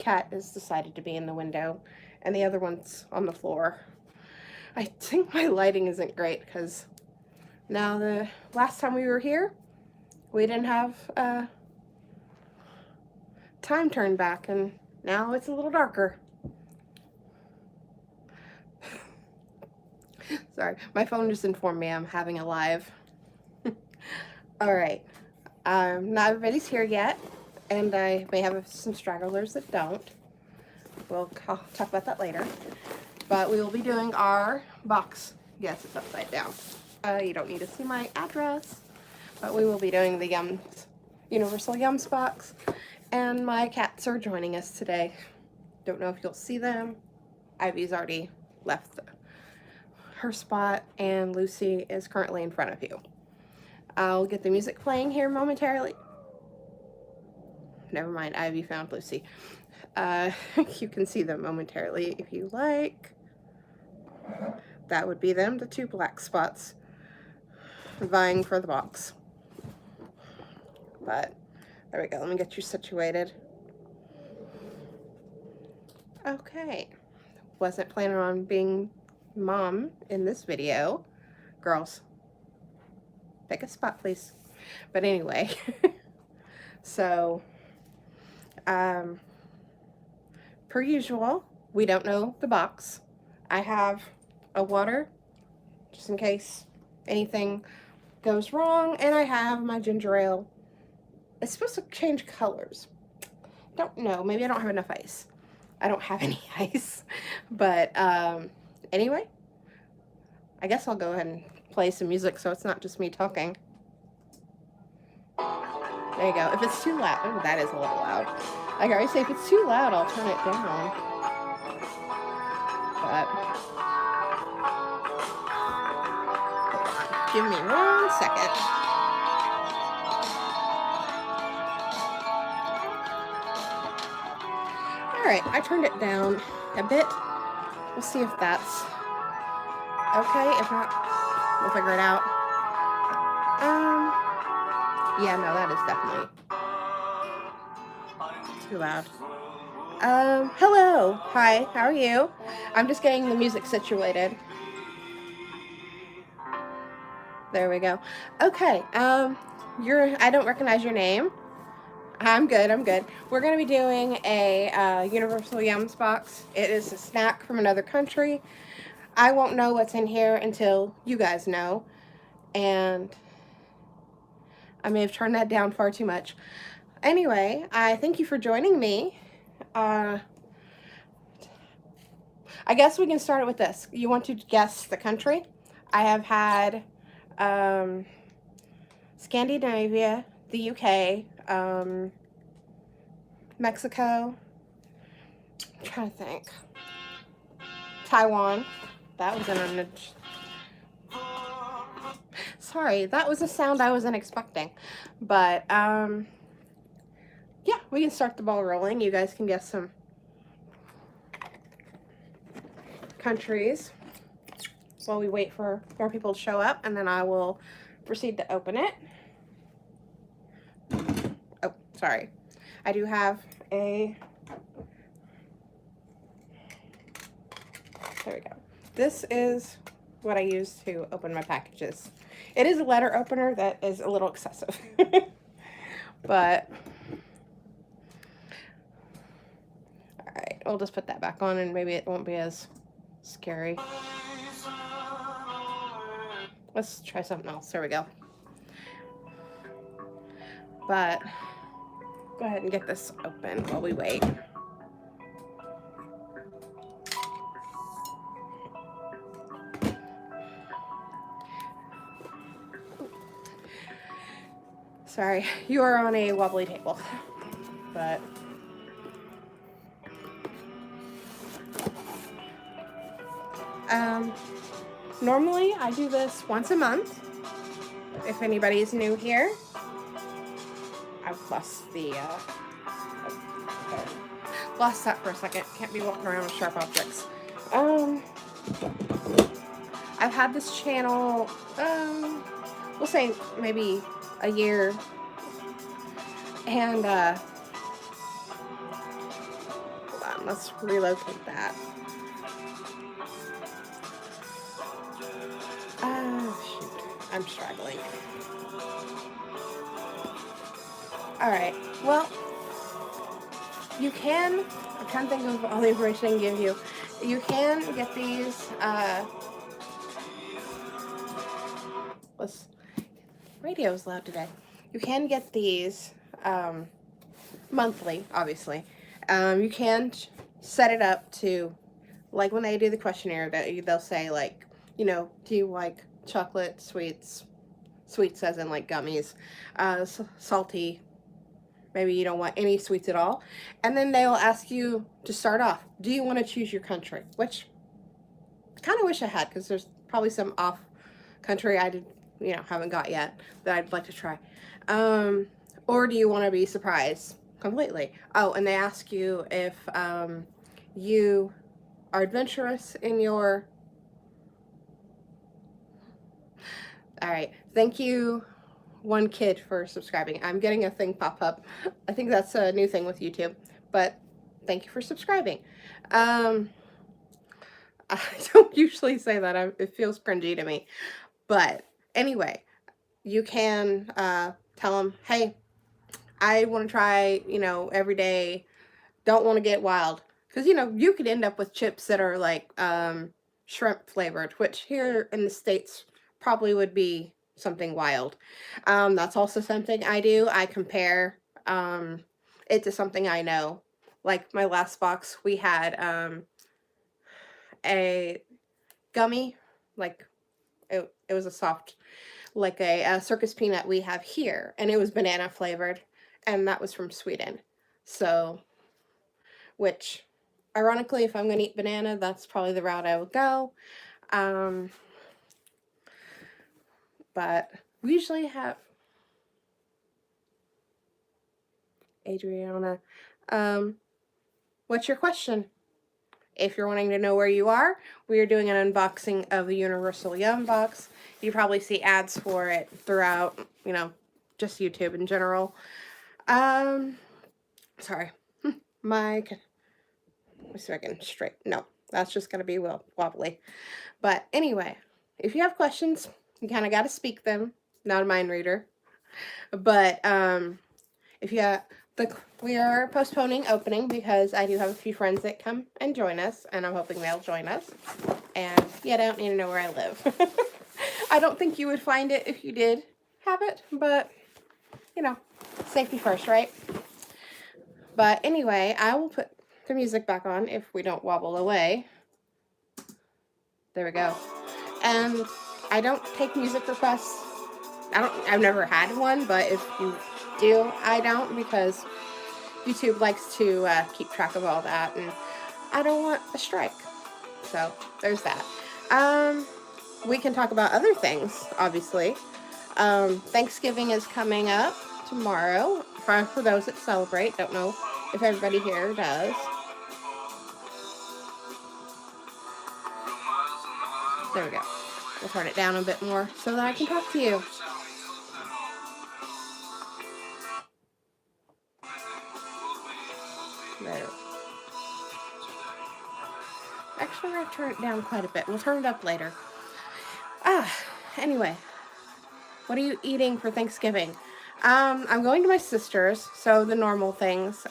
cat has decided to be in the window, and the other one's on the floor. I think my lighting isn't great because now the last time we were here, we didn't have time turned back, and now it's a little darker. Sorry, my phone just informed me I'm having a live. All right, not everybody's here yet, and I may have some stragglers that don't. We'll talk about that later. But we will be doing our box. Yes, it's upside down. You don't need to see my address, but we will be doing the Yums, Universal Yums box. And my cats are joining us today. Don't know if you'll see them. Ivy's already left her spot, and Lucy is currently in front of you. I'll get the music playing here momentarily. Never mind, Ivy found Lucy. You can see them momentarily if you like. That would be them, the two black spots vying for the box. But there we go. Let me get you situated. Okay. Wasn't planning on being mom in this video. Girls, pick a spot, please. But anyway, so per usual, we don't know the box. I have a water just in case anything goes wrong, and I have my ginger ale. It's supposed to change colors. Don't know, maybe I don't have enough ice. I don't have any ice. But anyway, I guess I'll go ahead and play some music so it's not just me talking. There you go. If it's too loud, oh, that is a little loud. Like I always say, if it's too loud, I'll turn it down. But give me 1 second. Alright, I turned it down a bit. We'll see if that's okay. If not, we'll figure it out. Yeah, no, that is definitely too loud. Hello. Hi, how are you? I'm just getting the music situated. There we go. Okay, I don't recognize your name. I'm good, I'm good. We're going to be doing a Universal Yums box. It is a snack from another country. I won't know what's in here until you guys know. And I may have turned that down far too much. Anyway, I thank you for joining me. I guess we can start it with this. You want to guess the country? I have had Scandinavia, the UK, Mexico, I'm trying to think, Taiwan. That was sorry, that was a sound I wasn't expecting. But yeah, we can start the ball rolling. You guys can guess some countries while we wait for more people to show up, and then I will proceed to open it. Oh, sorry. I do have a, there we go. This is what I use to open my packages. It is a letter opener that is a little excessive. But all right, we'll just put that back on and maybe it won't be as scary. Let's try something else. There we go. But go ahead and get this open while we wait. Sorry, you are on a wobbly table, but normally I do this once a month. If anybody's new here, I've lost the lost that for a second. Can't be walking around with sharp objects. I've had this channel, we'll say maybe a year, and on. Let's relocate that. Shoot. I'm struggling. Alright, well, you can, I'm trying to think of all the information I can give you. You can get these, radio's loud today. You can get these, monthly, obviously. You can set it up to, like when they do the questionnaire, they'll say like, you know, do you like chocolate, sweets as in like gummies, salty, maybe you don't want any sweets at all. And then they'll ask you to start off, do you want to choose your country? Which I kind of wish I had, because there's probably some off country I haven't got yet that I'd like to try. Or do you want to be surprised completely? Oh, and they ask you if you are adventurous in your... Alright, thank you, one kid, for subscribing. I'm getting a thing pop up. I think that's a new thing with YouTube, but thank you for subscribing. I don't usually say that. It feels cringy to me. But anyway, you can tell them, hey, I want to try, every day, don't want to get wild. Because, you could end up with chips that are like shrimp flavored, which here in the States probably would be something wild. That's also something I do. I compare it to something I know. Like my last box, we had a gummy, like it was a soft, like a circus peanut we have here, and it was banana flavored, and that was from Sweden. So, which, ironically, if I'm going to eat banana, that's probably the route I would go. But we usually have... Adriana, what's your question? If you're wanting to know where you are, we are doing an unboxing of the Universal Yum box. You probably see ads for it throughout, just YouTube in general. Sorry. Let me see if I can straight. No, that's just going to be wobbly. But anyway, if you have questions, you kind of got to speak them. Not a mind reader. But if you we are postponing opening because I do have a few friends that come and join us, and I'm hoping they'll join us. And you don't need to know where I live. I don't think you would find it if you did have it, but, safety first, right? But anyway, I will put the music back on if we don't wobble away. There we go. And I don't take music requests. I've never had one, but if you do, I don't, because YouTube likes to keep track of all that, and I don't want a strike. So there's that. We can talk about other things, obviously. Thanksgiving is coming up tomorrow for those that celebrate. Don't know if everybody here does. There we go. We'll turn it down a bit more so that I can talk to you. There. Actually, we're going to turn it down quite a bit. We'll turn it up later. Anyway. What are you eating for Thanksgiving? I'm going to my sister's, so the normal things.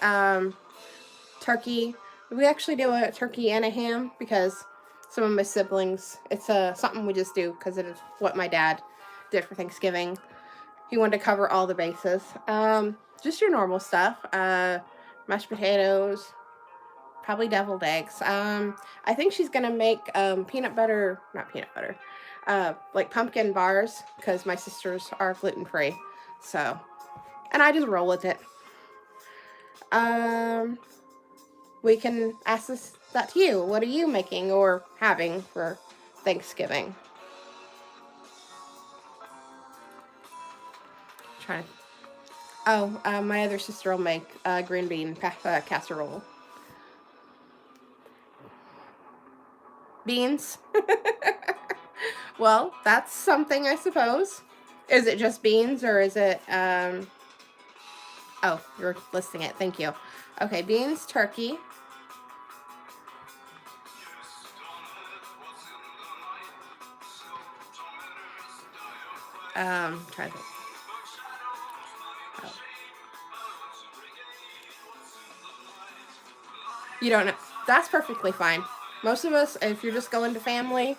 Turkey. We actually do a turkey and a ham because some of my siblings, it's something we just do because it is what my dad did for Thanksgiving. He wanted to cover all the bases. Just your normal stuff. Mashed potatoes, probably deviled eggs. I think she's gonna make not peanut butter, like pumpkin bars, because my sisters are gluten-free. So, and I just roll with it. We can ask that to you. What are you making or having for Thanksgiving? My other sister will make green bean casserole. Beans? Well, that's something, I suppose. Is it just beans, or is it, oh, you're listing it. Thank you. Okay, beans, turkey. Try to. Oh. You don't know. That's perfectly fine. Most of us, if you're just going to family,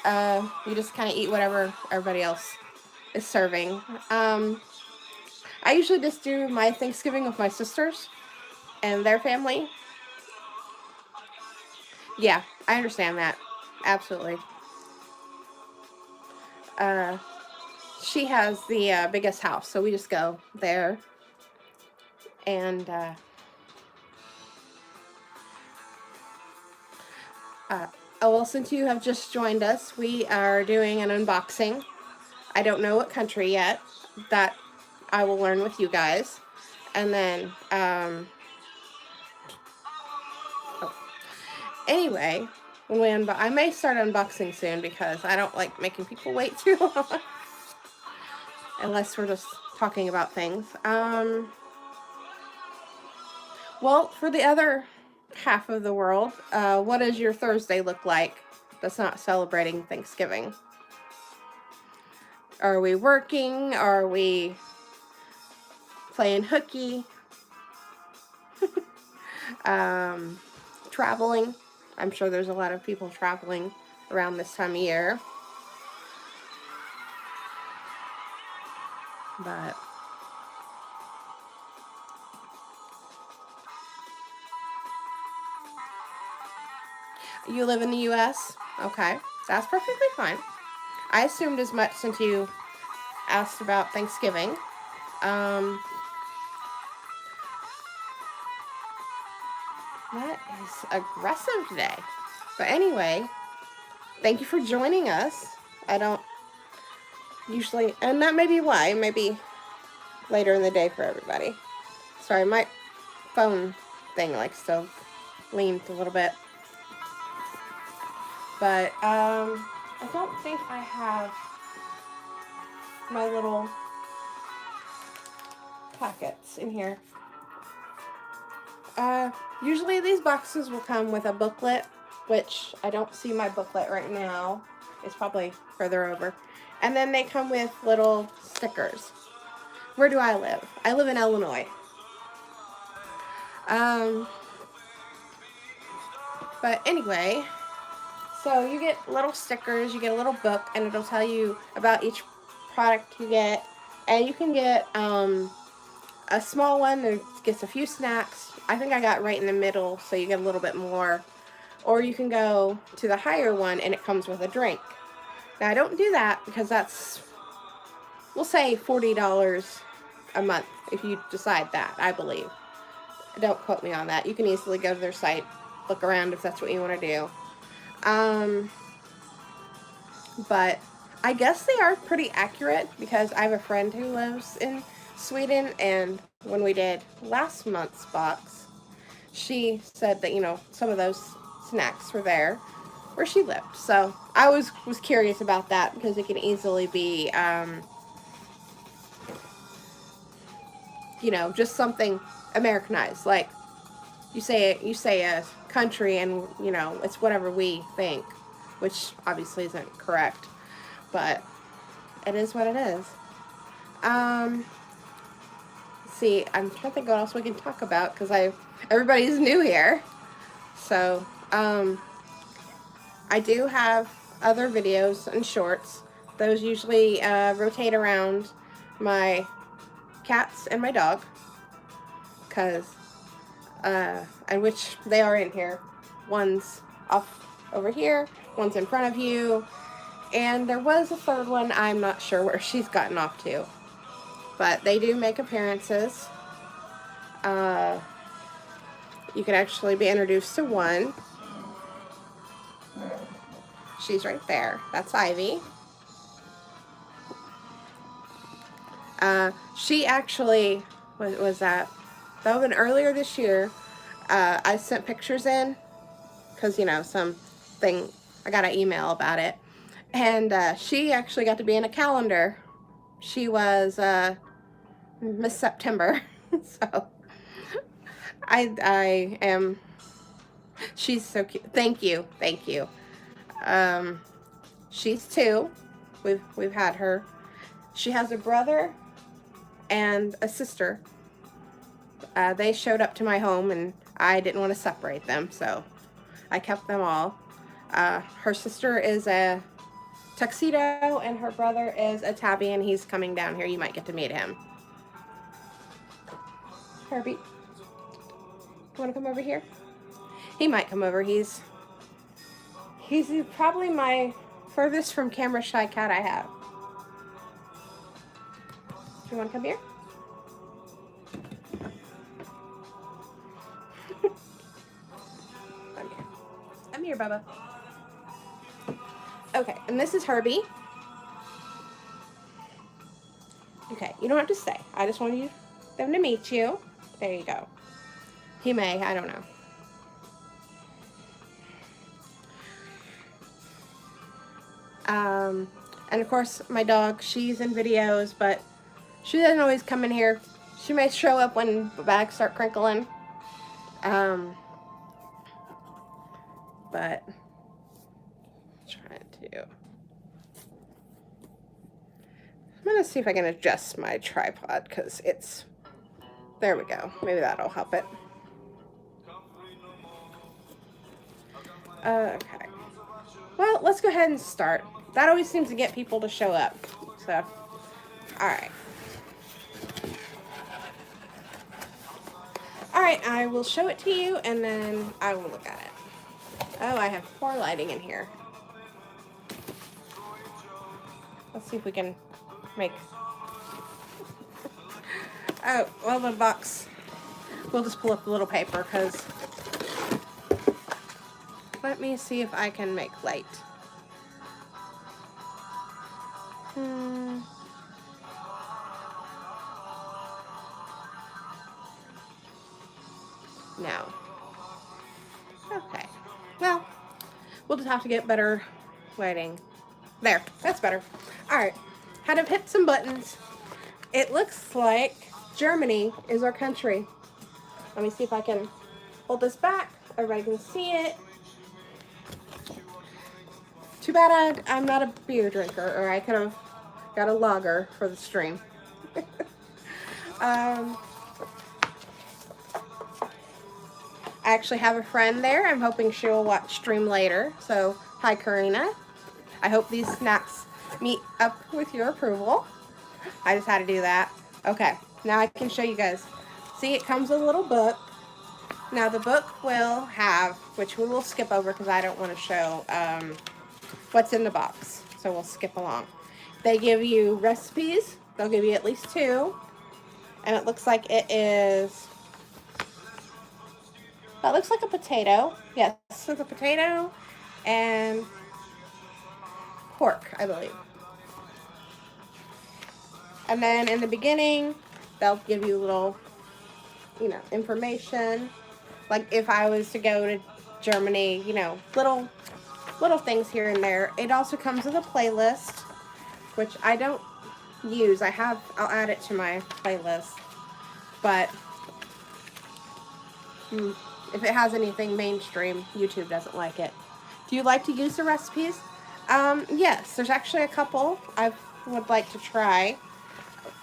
you just kind of eat whatever everybody else is serving. I usually just do my Thanksgiving with my sisters and their family. Yeah, I understand that. Absolutely. Uh, she has the biggest house, so we just go there. And oh, well, since you have just joined us, we are doing an unboxing. I don't know what country yet. That I will learn with you guys. And then, anyway, when I may start unboxing soon because I don't like making people wait too long. Unless we're just talking about things. Well, for the other half of the world, what does your Thursday look like that's not celebrating Thanksgiving? Are we working? Are we playing hooky? Traveling? I'm sure there's a lot of people traveling around this time of year. But you live in the U.S.? Okay, that's perfectly fine. I assumed as much since you asked about Thanksgiving. That is aggressive today. But anyway, thank you for joining us. I don't usually, and that may be why, maybe later in the day for everybody. Sorry, my phone thing likes to lean a little bit. But I don't think I have my little packets in here. Usually these boxes will come with a booklet, which I don't see my booklet right now. It's probably further over. And then they come with little stickers. Where do I live? I live in Illinois. But anyway, so you get little stickers, you get a little book, and it'll tell you about each product you get. And you can get a small one that gets a few snacks. I think I got right in the middle, so you get a little bit more. Or you can go to the higher one, and it comes with a drink. Now, I don't do that because that's, we'll say $40 a month if you decide that, I believe. Don't quote me on that. You can easily go to their site, look around if that's what you want to do. But I guess they are pretty accurate because I have a friend who lives in Sweden, and when we did last month's box, she said that, you know, some of those snacks were there where she lived. So I was curious about that because it can easily be, you know, just something Americanized. Like you say a country and, you know, it's whatever we think, which obviously isn't correct, but it is what it is. See, I'm trying to think what else we can talk about because everybody's new here. So, I do have other videos and shorts. Those usually rotate around my cats and my dog, because and which they are in here. One's off over here, one's in front of you, and there was a third one. I'm not sure where she's gotten off to, but they do make appearances. You can actually be introduced to one. She's right there. That's Ivy. She actually was that would have been earlier this year. I sent pictures in because, you know, something, I got an email about it, and she actually got to be in a calendar. She was Miss September. So I am, she's so cute. Thank you. She's 2. We've had her. She has a brother and a sister. They showed up to my home and I didn't want to separate them, so I kept them all. Her sister is a tuxedo and her brother is a tabby, and he's coming down here. You might get to meet him. Herbie, you want to come over here? He might come over. He's probably my furthest from camera shy cat I have. Do you want to come here? Come here, Bubba. Okay, and this is Herbie. Okay, you don't have to stay. I just want them to meet you. There you go. He may, I don't know. And of course, my dog, she's in videos, but she doesn't always come in here. She may show up when the bags start crinkling. But I'm gonna see if I can adjust my tripod because it's, there we go. Maybe that'll help it. Okay. Well, let's go ahead and start. That always seems to get people to show up. So, alright. Alright, I will show it to you and then I will look at it. Oh, I have poor lighting in here. Let's see if we can make... Oh, well, the box. We'll just pull up the little paper because... Let me see if I can make light. No. Okay. Well, we'll just have to get better lighting. There. That's better. Alright. Had to hit some buttons. It looks like Germany is our country. Let me see if I can hold this back. Everybody can see it. Too bad I'm not a beer drinker, or I could have got a lager for the stream. I actually have a friend there. I'm hoping she'll watch stream later. So, hi Karina. I hope these snacks meet up with your approval. I just had to do that. Okay, now I can show you guys. See, it comes with a little book. Now the book will have, which we will skip over because I don't want to show what's in the box. So we'll skip along. They give you recipes. They'll give you at least 2. And it looks like it is... That looks like a potato. Yes, it's a potato and pork, I believe. And then in the beginning, they'll give you little, information. Like if I was to go to Germany, little things here and there. It also comes with a playlist, which I don't use. I'll add it to my playlist. But if it has anything mainstream, YouTube doesn't like it. Do you like to use the recipes? Yes, there's actually a couple I would like to try.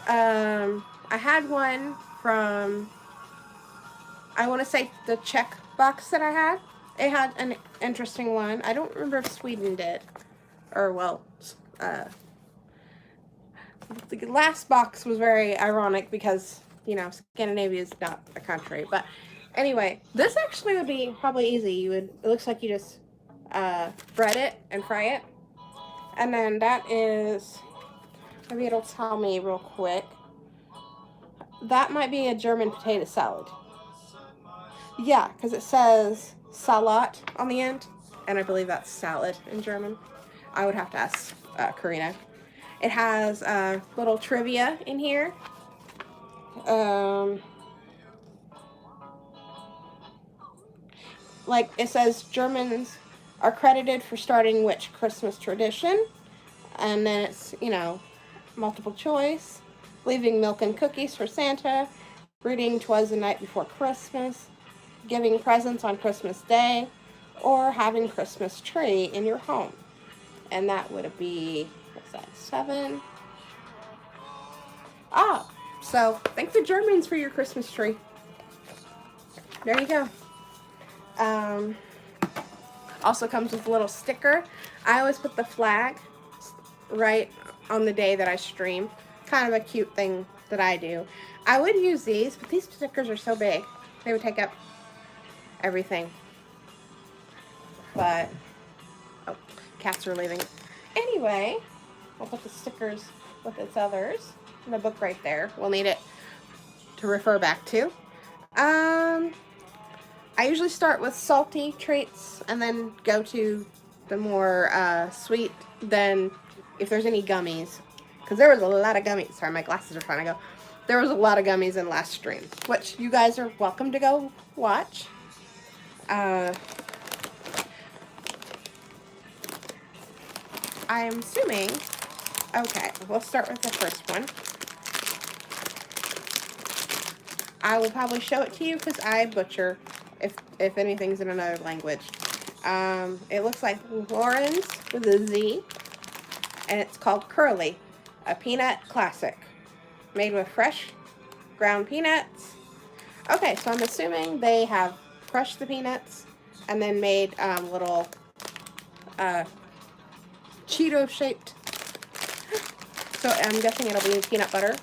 I had one from, I want to say the Czech box that I had. It had an interesting one. I don't remember if Sweden did. Or, well, the last box was very ironic because, Scandinavia is not a country. But anyway, this actually would be probably easy. It looks like you just bread it and fry it. And then that is, maybe it'll tell me real quick. That might be a German potato salad. Yeah, because it says Salat on the end, and I believe that's salad in German. I would have to ask Karina. It has little trivia in here. Like it says Germans are credited for starting which Christmas tradition, and then it's, multiple choice, leaving milk and cookies for Santa, reading 'Twas the Night Before Christmas, giving presents on Christmas Day, or having Christmas tree in your home. And that would be, what's that, 7? Ah, so thank the Germans for your Christmas tree. There you go. Also comes with a little sticker. I always put the flag right on the day that I stream. Kind of a cute thing that I do. I would use these, but these stickers are so big. They would take up everything. But, oh, cats are leaving. Anyway, I'll put the stickers with its others. And the book right there. We'll need it to refer back to. I usually start with salty treats and then go to the more sweet, then if there's any gummies. Because there was a lot of gummies. Sorry, my glasses are trying to go. There was a lot of gummies in last stream, which you guys are welcome to go watch. I'm assuming, okay, we'll start with the first one. I will probably show it to you because I butcher if anything's in another language. It looks like Lauren's with a Z, and it's called Curly, a peanut classic, made with fresh ground peanuts. Okay, so I'm assuming they have crushed the peanuts and then made little Cheeto-shaped. So I'm guessing it'll be peanut butter.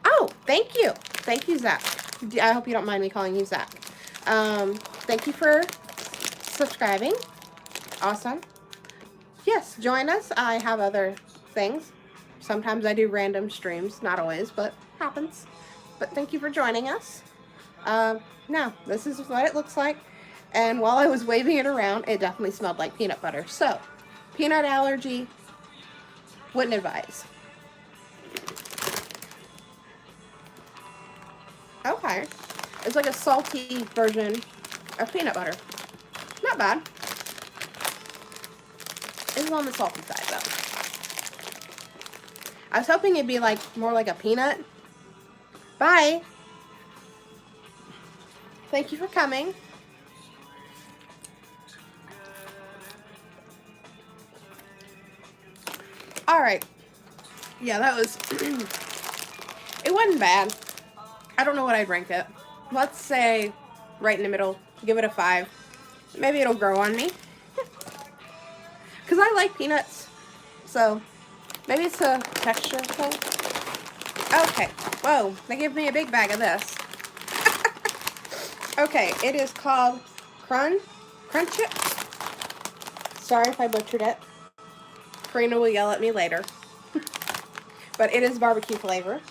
Oh, thank you. Thank you, Zach. I hope you don't mind me calling you Zach. Thank you for subscribing. Awesome. Yes, join us. I have other things. Sometimes I do random streams. Not always, but happens. But thank you for joining us. Now, this is what it looks like. And while I was waving it around, it definitely smelled like peanut butter. So, peanut allergy, wouldn't advise. Okay. It's like a salty version of peanut butter. Not bad. It's on the salty side, though. I was hoping it'd be like more like a peanut. Bye. Thank you for coming. Alright. Yeah, that was... it wasn't bad. I don't know what I'd rank it. Let's say right in the middle. Give it a 5. Maybe it'll grow on me. Because I like peanuts. So, maybe it's a texture thing. Okay. Whoa. They gave me a big bag of this. Okay. It is called Crunch It. Sorry if I butchered it. Karina will yell at me later. But it is barbecue flavor.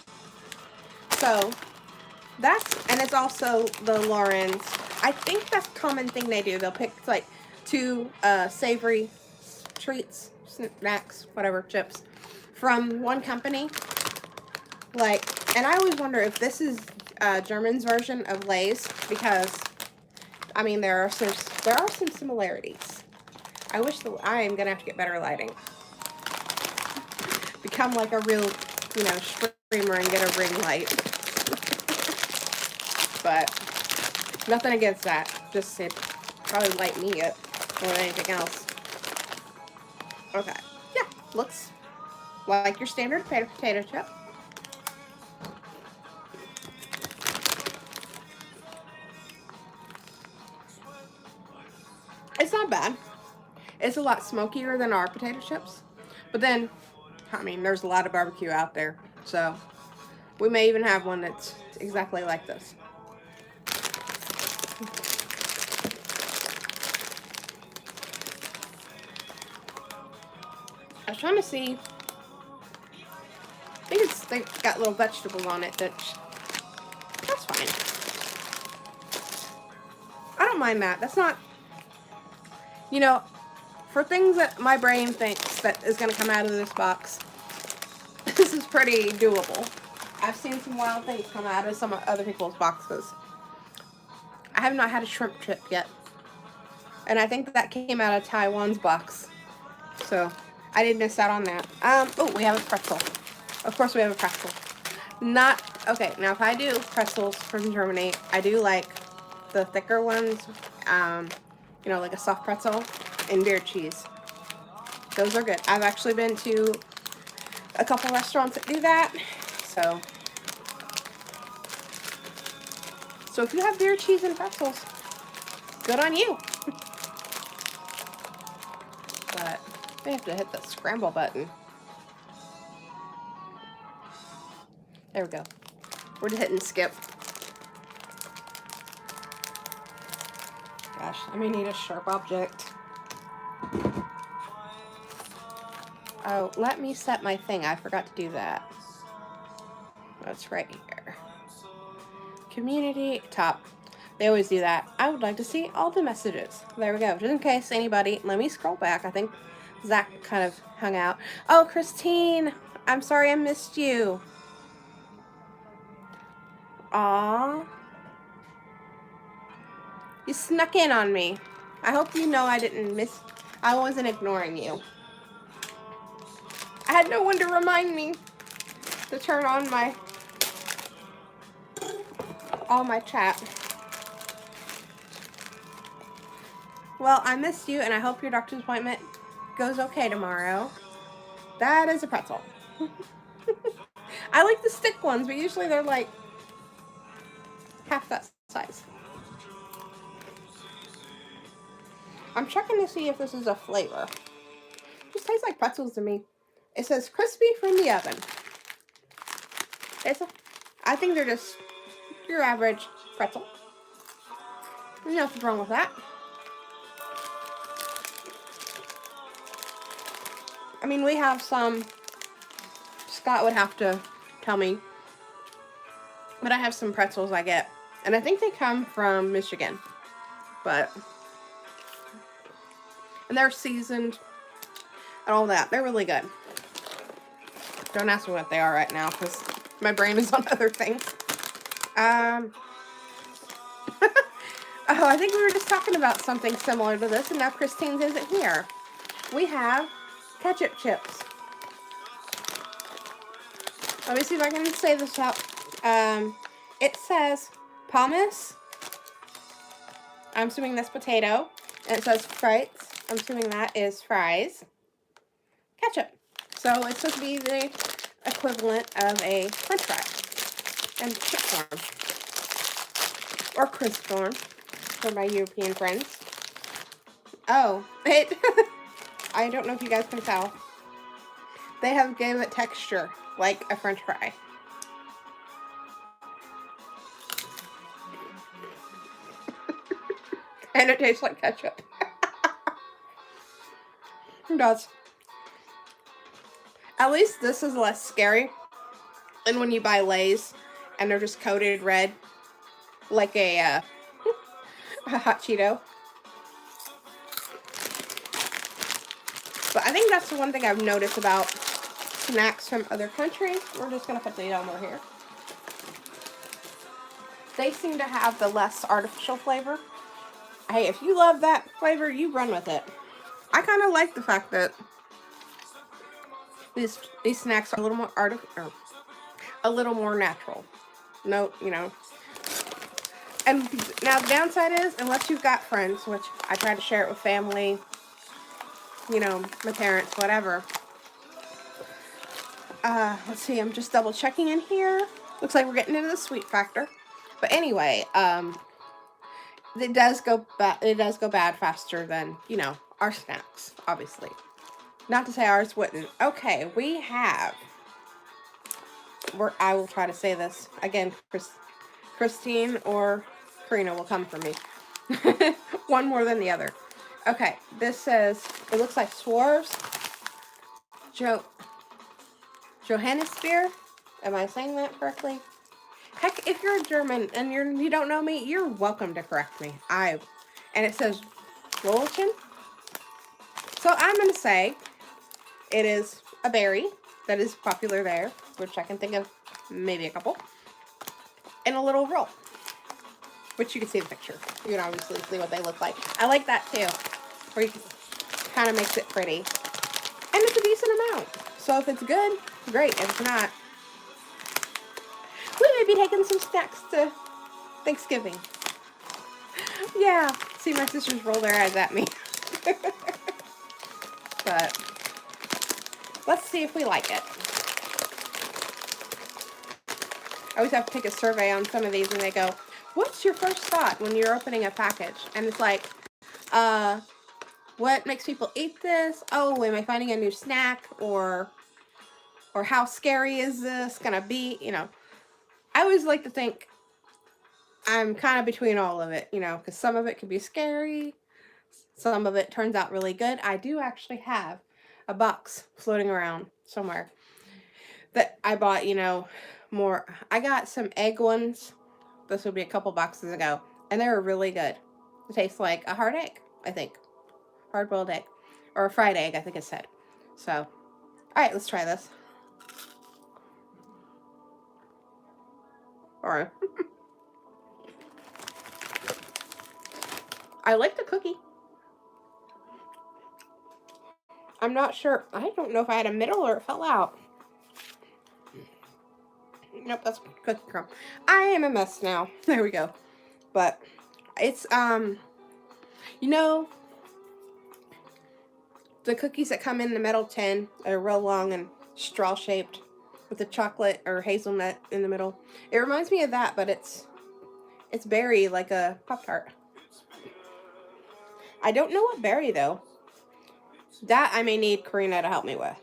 So... and it's also the Lauren's. I think that's a common thing they do. They'll pick like 2 savory treats, snacks, whatever, chips from one company. Like, and I always wonder if this is German's version of Lay's because, I mean, there are some similarities. I am gonna have to get better lighting. Become like a real, streamer and get a ring light. But nothing against that. Just it probably light me up more than anything else. Okay. Yeah, looks like your standard potato chip. It's not bad. It's a lot smokier than our potato chips. But then, I mean, there's a lot of barbecue out there. So, we may even have one that's exactly like this. I was trying to see. I think they got little vegetables on it. That's fine. I don't mind that. That's not, for things that my brain thinks that is going to come out of this box, this is pretty doable. I've seen some wild things come out of some other people's boxes. I have not had a shrimp chip yet. And I think that came out of Taiwan's box. So, I did miss out on that. Oh, we have a pretzel. Of course we have a pretzel. Okay, now if I do pretzels from Germany, I do like the thicker ones, like a soft pretzel and beer cheese. Those are good. I've actually been to a couple restaurants that do that. So if you have beer, cheese, and pretzels, good on you. But we have to hit the scramble button. There we go. We're just hitting skip. Gosh, I may need a sharp object. Oh, let me set my thing. I forgot to do that. That's right here. Community top. They always do that. I would like to see all the messages. There we go. Just in case anybody, let me scroll back. I think Zach kind of hung out. Oh, Christine, I'm sorry I missed you. Aw. You snuck in on me. I hope you know I wasn't ignoring you. I had no one to remind me to turn on all my chat. Well, I missed you, and I hope your doctor's appointment goes okay tomorrow. That is a pretzel. I like the stick ones, but usually they're like half that size. I'm checking to see if this is a flavor. It just tastes like pretzels to me. It says crispy from the oven. I think they're just your average pretzel. There's nothing wrong with that. I mean, we have some, Scott would have to tell me, but I have some pretzels I get, and I think they come from Michigan, and they're seasoned and all that. They're really good. Don't ask me what they are right now, because my brain is on other things. Oh, I think we were just talking about something similar to this, and now Christine's isn't here. We have ketchup chips. Let me see if I can say this out. It says pommes. I'm assuming that's potato. And it says frites. I'm assuming that is fries. Ketchup. So it's supposed to be the equivalent of a french fry. And chip form. Or crisp form for my European friends. Oh, I don't know if you guys can tell. They have gave it texture like a french fry. And it tastes like ketchup. It does. At least this is less scary than when you buy Lay's and they're just coated red like a hot Cheeto. But I think that's the one thing I've noticed about snacks from other countries. We're just going to put the Elmer here. They seem to have the less artificial flavor. Hey, if you love that flavor, you run with it. I kind of like the fact that these snacks are a little more a little more natural. No, you know. And now the downside is, unless you've got friends, which I try to share it with family, you know, my parents, whatever. Let's see, I'm just double checking in here. Looks like we're getting into the sweet factor. But anyway, it does go bad faster than, you know, our snacks, obviously. Not to say ours wouldn't. Okay, we have, I will try to say this again. Christine or Karina will come for me. One more than the other. Okay, this says, it looks like Swarves Johannesbeer. Am I saying that correctly? Heck, if you're a German and you don't know me, you're welcome to correct me. And it says Rolchen. So I'm going to say it is a berry that is popular there, which I can think of maybe a couple, and a little roll, which you can see the picture. You can obviously see what they look like. I like that too, where you kind of makes it pretty. And it's a decent amount. So if it's good, great. If it's not, we may be taking some snacks to Thanksgiving. Yeah. See, my sisters roll their eyes at me. But let's see if we like it. I always have to take a survey on some of these, and they go, what's your first thought when you're opening a package? And it's like, what makes people eat this? Oh, am I finding a new snack? Or how scary is this gonna be? You know, I always like to think I'm kind of between all of it, you know, because some of it could be scary. Some of it turns out really good. I do actually have a box floating around somewhere that I bought, you know, more. I got some egg ones. This would be a couple boxes ago. And they were really good. It tastes like a hard egg, I think. Hard-boiled egg. Or a fried egg, I think it said. So, all right, let's try this. All right. I like the cookie. I'm not sure. I don't know if I had a middle or it fell out. Nope, that's cookie crumb. I am a mess now. There we go. But it's, you know, the cookies that come in the metal tin are real long and straw shaped with the chocolate or hazelnut in the middle. It reminds me of that, but it's berry, like a Pop-Tart. I don't know what berry though. That I may need Karina to help me with.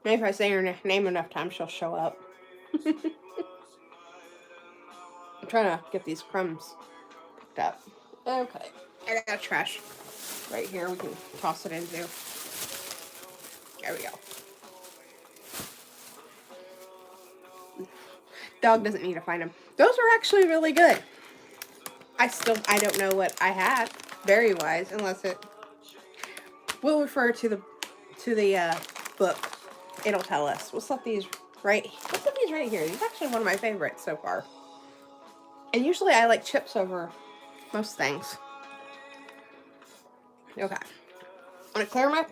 Maybe if I say her name enough times, she'll show up. I'm trying to get these crumbs picked up. Okay, I got trash right here. We can toss it into. There we go. Dog doesn't need to find them. Those were actually really good. I don't know what I had berry wise, unless it will refer to the book. It'll tell us. We'll set these right here. These are actually one of my favorites so far. And usually I like chips over most things. Okay. I'm gonna clear my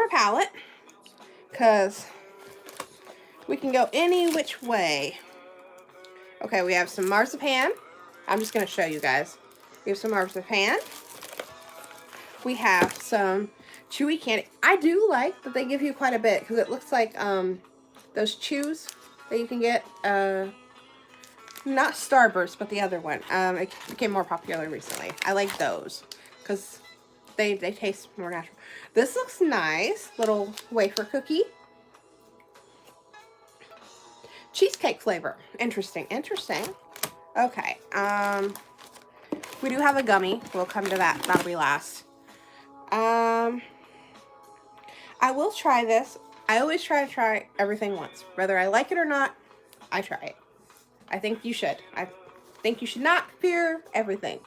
palette, because we can go any which way. Okay, we have some marzipan. I'm just going to show you guys. We have some marzipan. We have some chewy candy. I do like that they give you quite a bit, because it looks like those chews that you can get. Not Starburst, but the other one. It became more popular recently. I like those because they taste more natural. This looks nice. Little wafer cookie. Cheesecake flavor. Interesting. Okay. We do have a gummy. We'll come to that. That'll be last. I will try this. I always try everything once. Whether I like it or not, I try it. I think you should. I think you should not fear everything.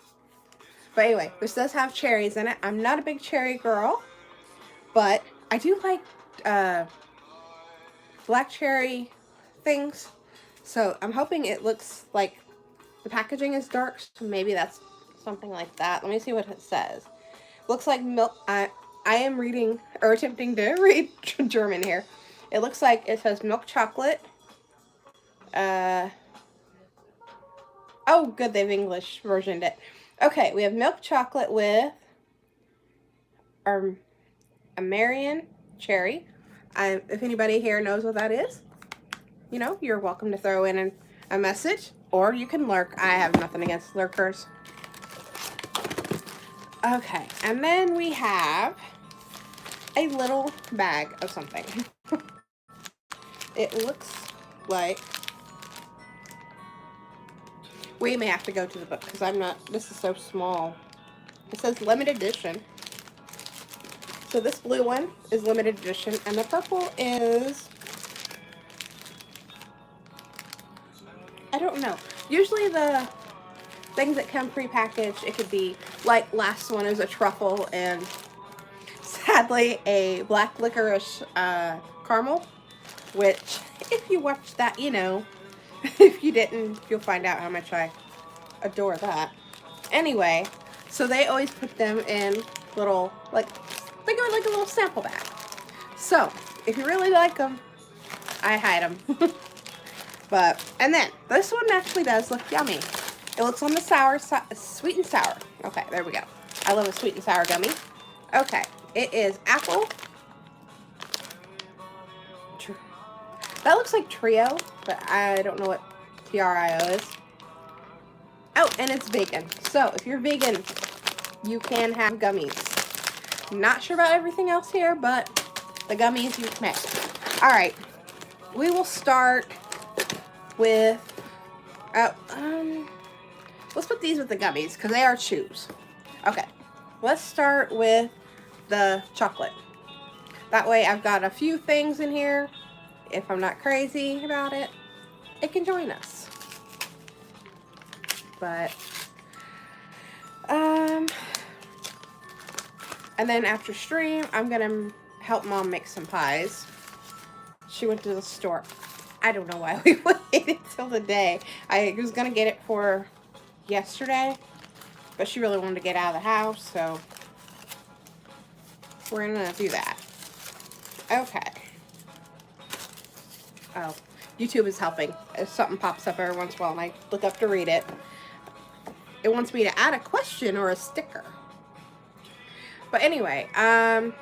But anyway, this does have cherries in it. I'm not a big cherry girl, but I do like black cherry things. So I'm hoping it looks like the packaging is dark, so maybe that's something like that. Let me see what it says. Looks like milk. I am reading, or attempting to read German here. It looks like it says milk chocolate. Oh, good, they've English versioned it. Okay, we have milk chocolate with Amarian cherry. If anybody here knows what that is, you know, you're welcome to throw in a message, or you can lurk. I have nothing against lurkers. Okay, and then we have a little bag of something. It looks like... We may have to go to the book, because I'm not... This is so small. It says limited edition. So this blue one is limited edition, and the purple is... I don't know. Usually the things that come pre-packaged, it could be, like last one is a truffle, and sadly a black licorice caramel, which, if you watch that, you know. If you didn't, you'll find out how much I adore that. Anyway, so they always put them in little, like, think of it like a little sample bag. So, if you really like them, I hide them. But, and then, this one actually does look yummy. It looks on the sweet and sour. Okay, there we go. I love a sweet and sour gummy. Okay, it is apple, That looks like Trio, but I don't know what Trio is. Oh, and it's vegan. So if you're vegan, you can have gummies. Not sure about everything else here, but the gummies you can make. All right, we will start with, let's put these with the gummies because they are chews. Okay, let's start with the chocolate. That way I've got a few things in here. If I'm not crazy about it, it can join us. But, and then after stream, I'm gonna help Mom make some pies. She went to the store. I don't know why we waited till the day. I was gonna get it for her yesterday, but she really wanted to get out of the house, so we're gonna do that. Okay. Oh, YouTube is helping. If something pops up every once in a while and I look up to read it, it wants me to add a question or a sticker. But anyway, so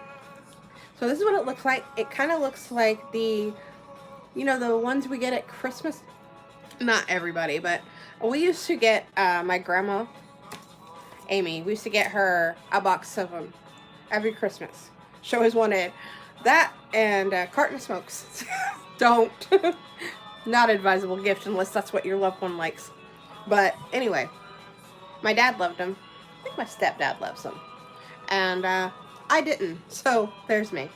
this is what it looks like. It kind of looks like the, you know, the ones we get at Christmas. Not everybody, but we used to get, my grandma, Amy, we used to get her a box of them every Christmas. She always wanted that and a carton of smokes. Don't. Not advisable gift unless that's what your loved one likes. But anyway, my dad loved them. I think my stepdad loves them. And I didn't. So there's me.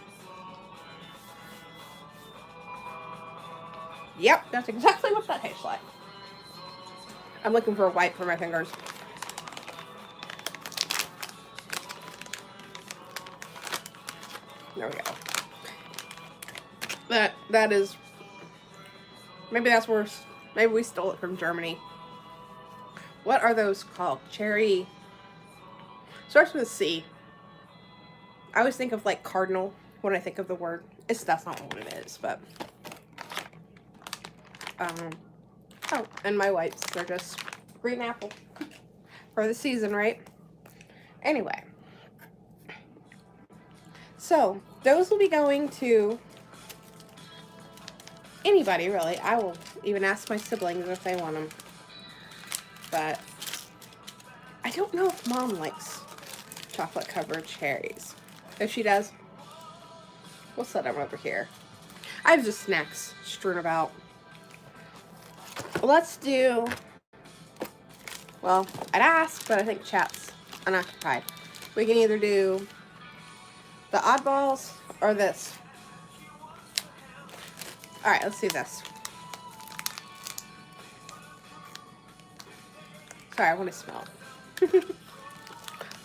Yep, that's exactly what that tastes like. I'm looking for a wipe for my fingers. There we go. That is, maybe that's worse. Maybe we stole it from Germany. What are those called? Cherry. Starts with a C. I always think of like cardinal when I think of the word. That's not what it is, but oh, and my wipes, they're just green apple for the season, right? Anyway, so those will be going to anybody, really. I will even ask my siblings if they want them. But I don't know if Mom likes chocolate covered cherries. If she does, we'll set them over here. I have just snacks strewn about. Let's do, well, I'd ask, but I think chat's unoccupied. We can either do the oddballs or this. All right, let's do this. Sorry, I want to smell.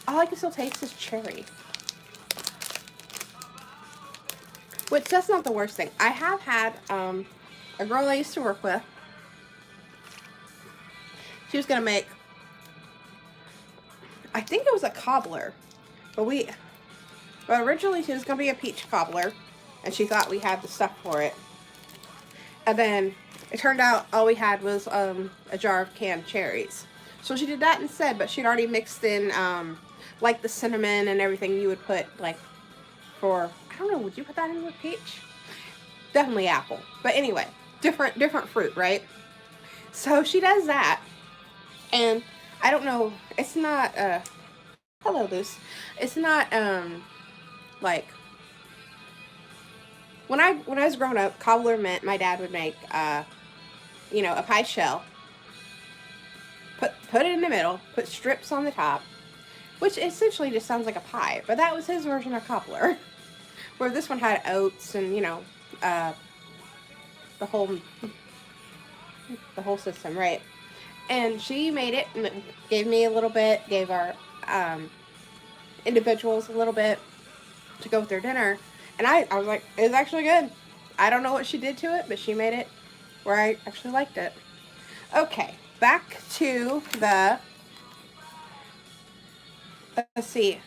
All I can still taste is cherry. Which, that's not the worst thing. I have had a girl I used to work with. She was going to make, I think it was a cobbler. But originally she was going to be a peach cobbler. And she thought we had the stuff for it. And then it turned out all we had was a jar of canned cherries. So she did that instead, but she'd already mixed in like the cinnamon and everything you would put like for, I don't know, would you put that in with peach? Definitely apple. But anyway, different fruit, right? So she does that. And I don't know, it's not, hello Luce. It's not, like, when I was growing up, cobbler meant my dad would make, you know, a pie shell. Put it in the middle, put strips on the top, which essentially just sounds like a pie. But that was his version of cobbler. Where this one had oats and, you know, the whole system, right? And she made it and gave me a little bit, gave our individuals a little bit to go with their dinner. And I was like, it was actually good. I don't know what she did to it, but she made it where I actually liked it. Okay, back to the, let's see,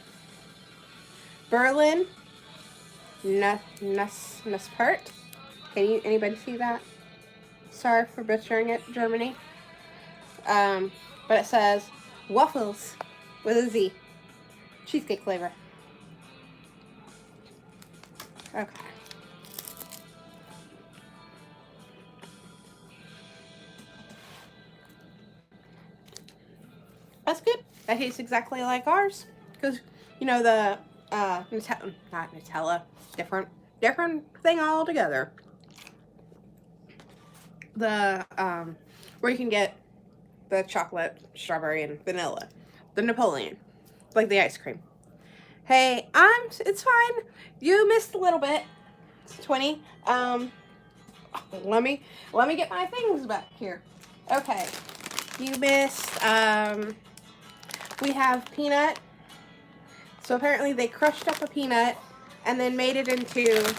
Berlin Nusspert. Can anybody see that? Sorry for butchering it, Germany. But it says waffles with a Z. Cheesecake flavor. Okay. That's good. That tastes exactly like ours. Because, you know, the, not Nutella, different thing altogether. The, where you can get the chocolate, strawberry, and vanilla. The Napoleon. Like the ice cream. Hey, it's fine. You missed a little bit. It's 20. Let me get my things back here. Okay. You missed, we have peanut. So apparently they crushed up a peanut and then made it into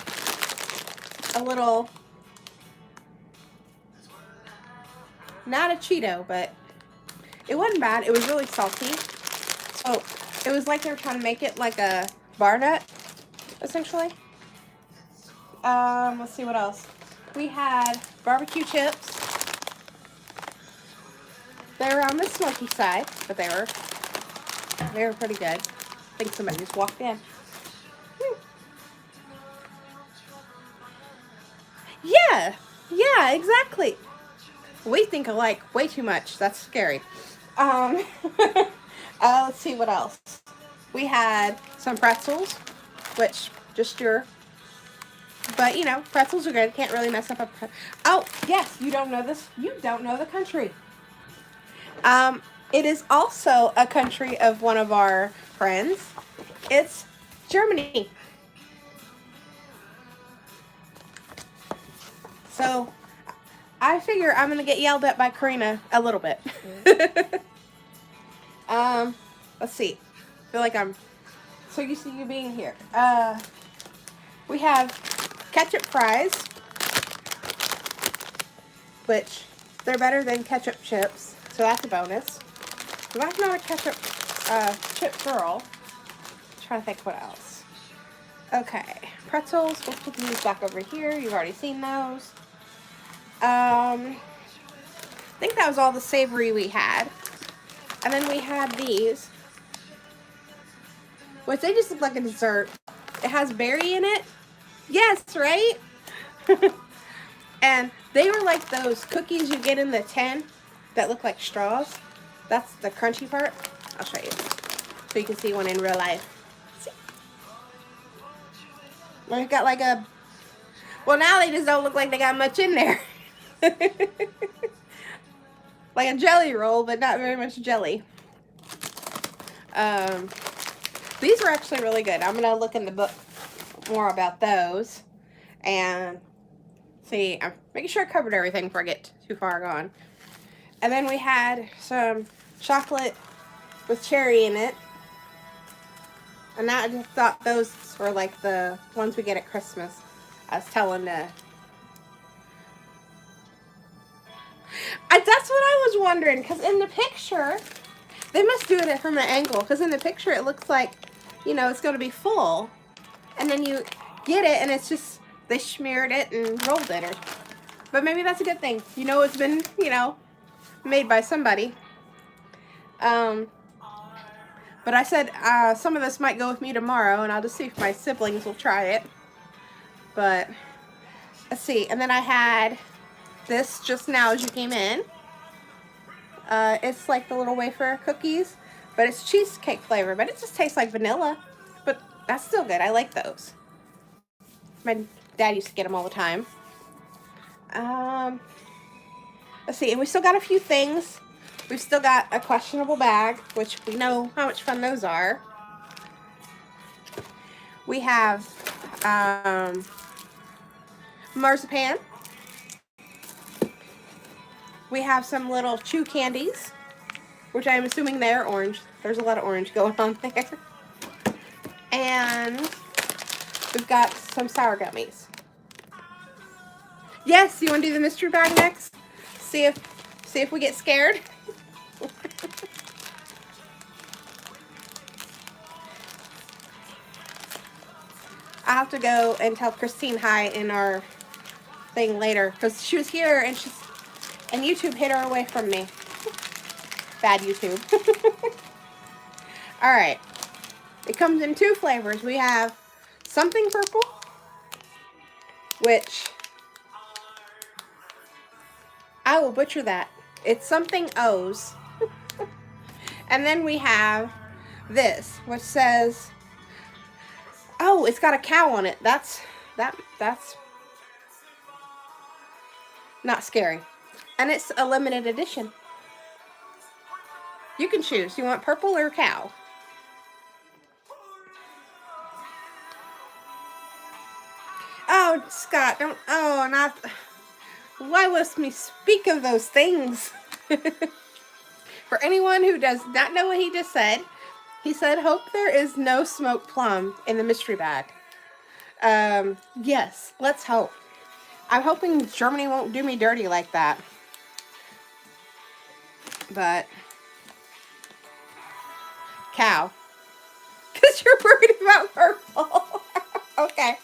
a little, not a Cheeto, but it wasn't bad. It was really salty. So it was like they were trying to make it like a bar nut, essentially. Let's see what else. We had barbecue chips. They were on the smoky side, but they were pretty good. I think somebody just walked in. Yeah, exactly. We think alike way too much. That's scary. Let's see what else. We had some pretzels, which just but you know, pretzels are good. Can't really mess up a oh, yes, you don't know this. You don't know the country. It is also a country of one of our friends. It's Germany. So I figure I'm gonna get yelled at by Karina a little bit. Let's see. I feel like I'm so used to you being here. We have ketchup fries, which they're better than ketchup chips, so that's a bonus. But I'm not a ketchup chip girl. I'm trying to think what else. Okay, pretzels. We'll put these back over here. You've already seen those. I think that was all the savory we had. And then we had these, which they just look like a dessert. It has berry in it. Yes, right? And they were like those cookies you get in the tin that look like straws. That's the crunchy part. I'll show you so you can see one in real life. See? Well, it got like a, well, now they just don't look like they got much in there. Like a jelly roll, but not very much jelly. These were actually really good. I'm gonna look in the book more about those and see. I'm making sure I covered everything before I get too far gone. And then we had some chocolate with cherry in it. And I just thought those were like the ones we get at Christmas. I was telling that's what I was wondering, because in the picture, they must do it from an angle, because in the picture it looks like, you know, it's going to be full. And then you get it, and it's just, they smeared it and rolled it. But maybe that's a good thing. You know, it's been, you know, made by somebody. But I said some of this might go with me tomorrow, and I'll just see if my siblings will try it. But, let's see. And then I had this just now as you came in. It's like the little wafer cookies, but it's cheesecake flavor, but it just tastes like vanilla. But that's still good. I like those. My dad used to get them all the time. Let's see, and we still got a few things. We've still got a questionable bag, which we know how much fun those are. We have marzipan. We have some little chew candies, which I'm assuming they're orange. There's a lot of orange going on there. And we've got some sour gummies. Yes, you want to do the mystery bag next? See if we get scared. I'll have to go and tell Christine hi in our thing later, because she was here and YouTube hid her away from me. Bad YouTube. Alright. It comes in 2 flavors. We have something purple, which I will butcher that. It's something O's. And then we have this, which says, oh, it's got a cow on it. That's not scary. And it's a limited edition. You can choose. You want purple or cow? Oh, Scott, don't. Oh, not. Why must me speak of those things? For anyone who does not know what he just said, he said, hope there is no smoked plum in the mystery bag. Yes, let's hope. I'm hoping Germany won't do me dirty like that. But, cow. Because you're worried about purple. Okay.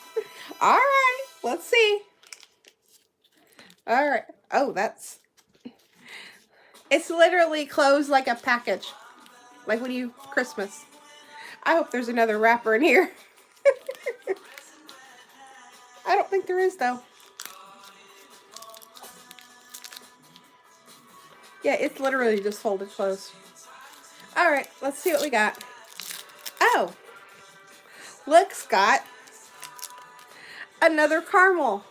All right. Let's see. All right. Oh, that's... It's literally closed like a package. Like when you... Christmas. I hope there's another wrapper in here. I don't think there is, though. Yeah, it's literally just folded closed. All right. Let's see what we got. Oh. Look, Scott. Another caramel.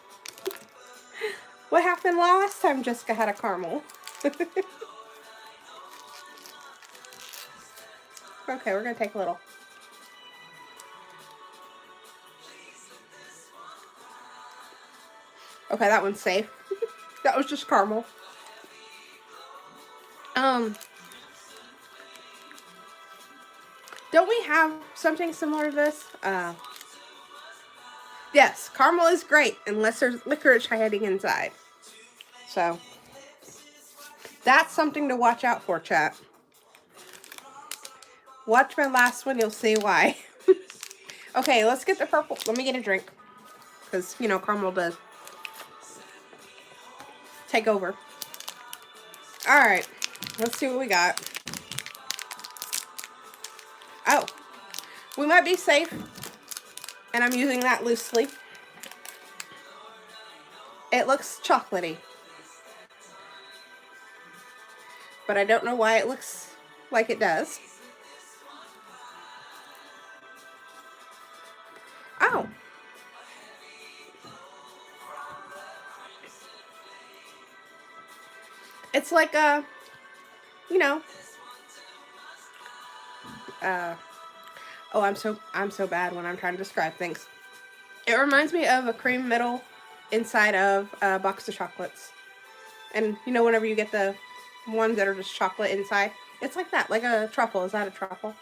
What happened last time Jessica had a caramel? Okay, we're going to take a little. Okay, that one's safe. That was just caramel. Don't we have something similar to this? Yes, caramel is great unless there's licorice hiding inside. So, that's something to watch out for, chat. Watch my last one, you'll see why. Okay, let's get the purple. Let me get a drink. Because, you know, caramel does take over. Alright, let's see what we got. Oh, we might be safe. And I'm using that loosely. It looks chocolatey. But I don't know why it looks like it does. Oh. It's like a, you know, oh, I'm so bad when I'm trying to describe things. It reminds me of a cream middle inside of a box of chocolates. And you know, whenever you get the ones that are just chocolate inside, it's like that, like a truffle. Is that a truffle?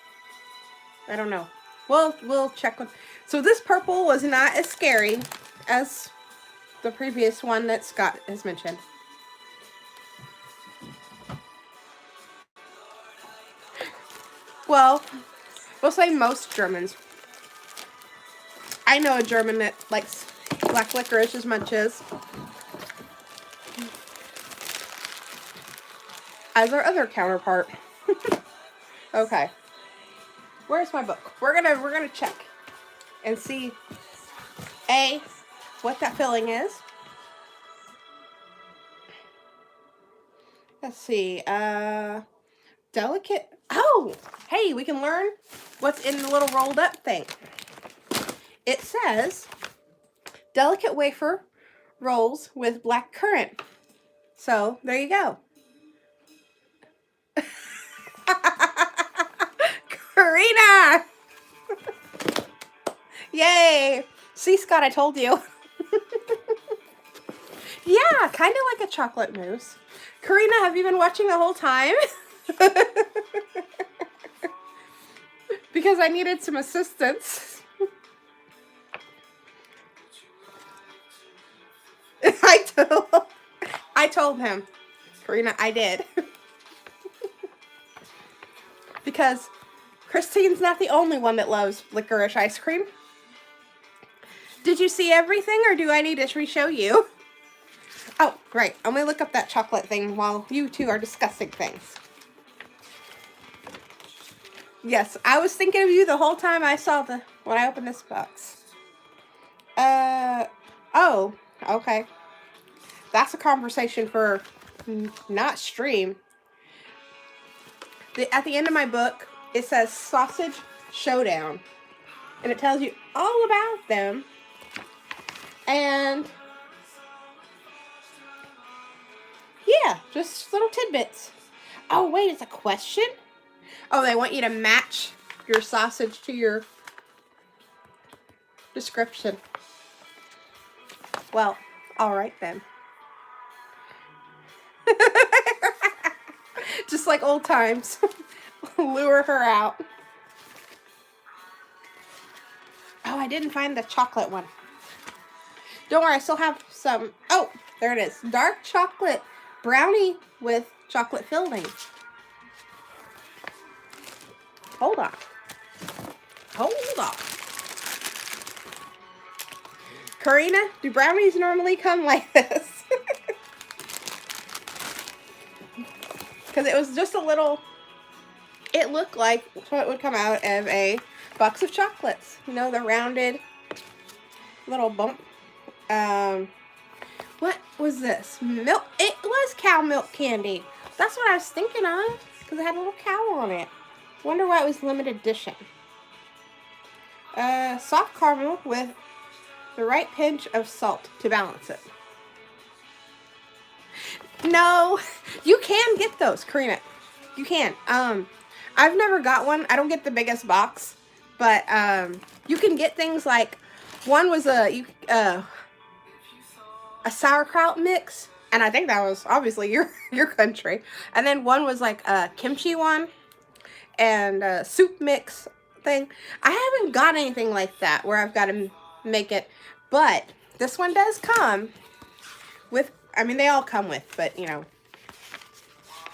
I don't know. We'll check with. So this purple was not as scary as the previous one that Scott has mentioned. Well, we'll say most Germans. I know a German that likes black licorice as much as our other counterpart. Okay. Where's my book? We're gonna check and see what that filling is. Let's see. Delicate. Oh, hey, we can learn what's in the little rolled up thing. It says delicate wafer rolls with black currant. So there you go. Karina! Yay! See, Scott, I told you. Yeah, kind of like a chocolate mousse. Karina, have you been watching the whole time? Because I needed some assistance. I told him. Karina, I did. Because Christine's not the only one that loves licorice ice cream. Did you see everything, or do I need to re-show you? Oh, great. I'm going to look up that chocolate thing while you two are discussing things. Yes, I was thinking of you the whole time when I opened this box. Oh, okay. That's a conversation for not stream. at the end of my book, it says Sausage Showdown. And it tells you all about them. And yeah, just little tidbits. Oh, wait, it's a question? Oh, they want you to match your sausage to your description. Well, all right then. Just like old times. Lure her out. Oh, I didn't find the chocolate one. Don't worry, I still have some. Oh, there it is. Dark chocolate brownie with chocolate filling. Hold on. Hold on. Karina, do brownies normally come like this? Because it was just a little, it looked like what would come out of a box of chocolates. You know, the rounded little bump. What was this? Milk. It was cow milk candy. That's what I was thinking of, because it had a little cow on it. Wonder why it was limited edition. Soft caramel with the right pinch of salt to balance it. No, you can get those, Karina. You can. I've never got one. I don't get the biggest box, but you can get things like, one was a sauerkraut mix, and I think that was obviously your country. And then one was like a kimchi one and a soup mix thing. I haven't got anything like that where I've got to make it, but this one does come with, I mean, they all come with, but you know,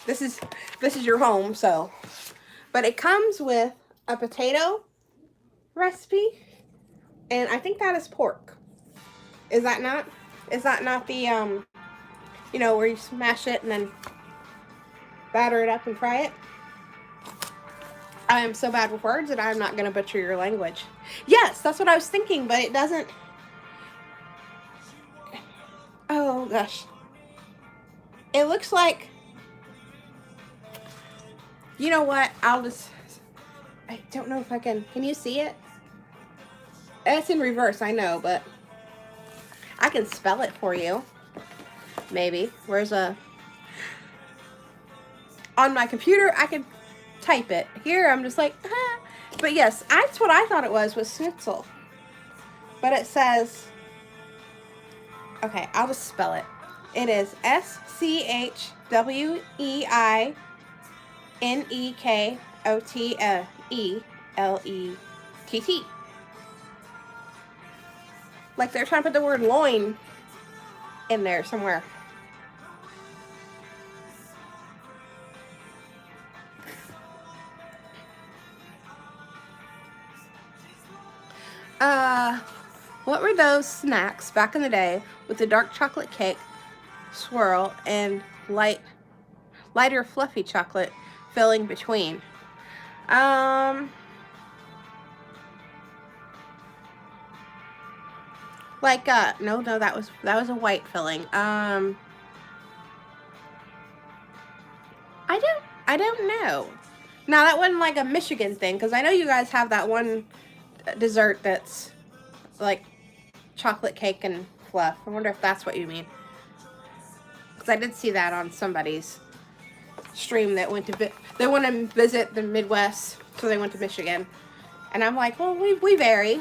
this is your home, so. But it comes with a potato recipe, and I think that is pork. Is that not? Is that not the, you know, where you smash it and then batter it up and fry it? I am so bad with words that I'm not going to butcher your language. Yes, that's what I was thinking, but it doesn't. Oh, gosh. It looks like, you know what? I don't know if I can you see it? It's in reverse, I know, but I can spell it for you. Maybe. On my computer, I can type it. Here, I'm just like, ah. But yes, that's what I thought it was schnitzel. But it says, okay, I'll just spell it. It is SCHWEINEKOTLETT. Like they're trying to put the word loin in there somewhere. What were those snacks back in the day with the dark chocolate cake swirl and lighter fluffy chocolate filling between? Like no, that was a white filling. I don't know. Now that wasn't like a Michigan thing, because I know you guys have that one dessert that's like chocolate cake and fluff. I wonder if that's what you mean, because I did see that on somebody's stream that went to they want to visit the Midwest, so they went to Michigan, and I'm like, well, we vary,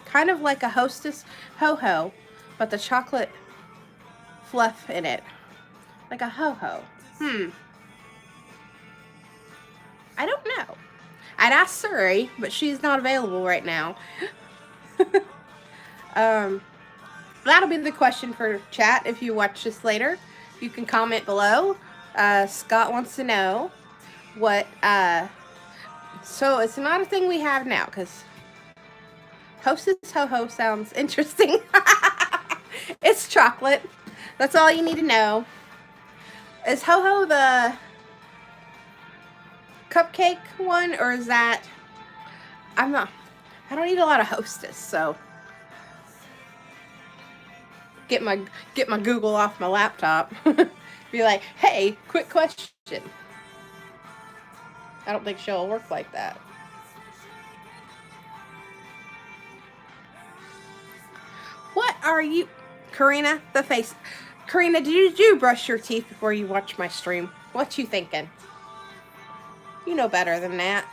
kind of like a Hostess ho-ho, but the chocolate fluff in it, like a ho-ho. I don't know. I'd ask Suri, but she's not available right now. That'll be the question for chat if you watch this later. You can comment below. Scott wants to know what, so it's not a thing we have now, because Hostess Ho-Ho sounds interesting. It's chocolate. That's all you need to know. Is Ho-Ho the cupcake one, or is that, I don't eat a lot of Hostess, so get my Google off my laptop. Be like, hey, quick question. I don't think she'll work like that. What are you... Karina, the face. Karina, did you brush your teeth before you watch my stream? What you thinking? You know better than that.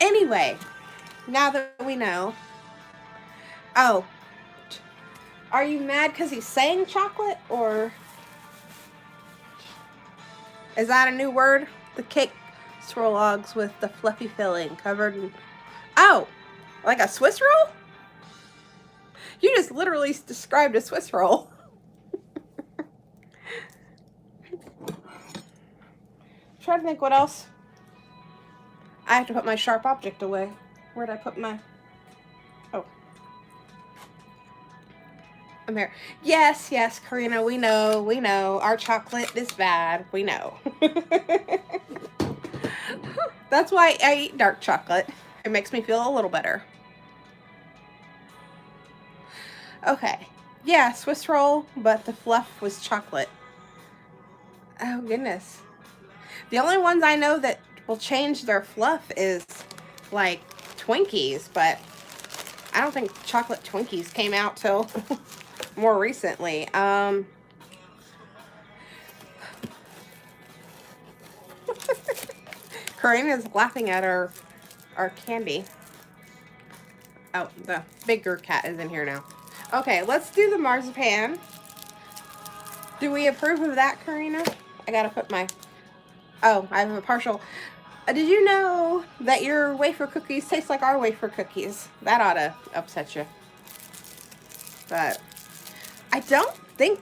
Anyway, now that we know... Oh. Are you mad because he's saying chocolate, or... Is that a new word? The cake swirlogs with the fluffy filling covered in... Oh! Like a Swiss roll? You just literally described a Swiss roll. Trying to think what else. I have to put my sharp object away. Where'd I put my... Oh. I'm here. Yes, yes, Karina, we know. Our chocolate is bad. We know. That's why I eat dark chocolate. It makes me feel a little better. Okay. Yeah, Swiss roll, but the fluff was chocolate. Oh, goodness. The only ones I know that will change their fluff is, like, Twinkies, but I don't think chocolate Twinkies came out till more recently. Karina's laughing at our candy. Oh, the bigger cat is in here now. Okay, let's do the marzipan. Do we approve of that, Karina? I gotta put my... Oh, I have a partial... did you know that your wafer cookies taste like our wafer cookies? That ought to upset you. But I don't think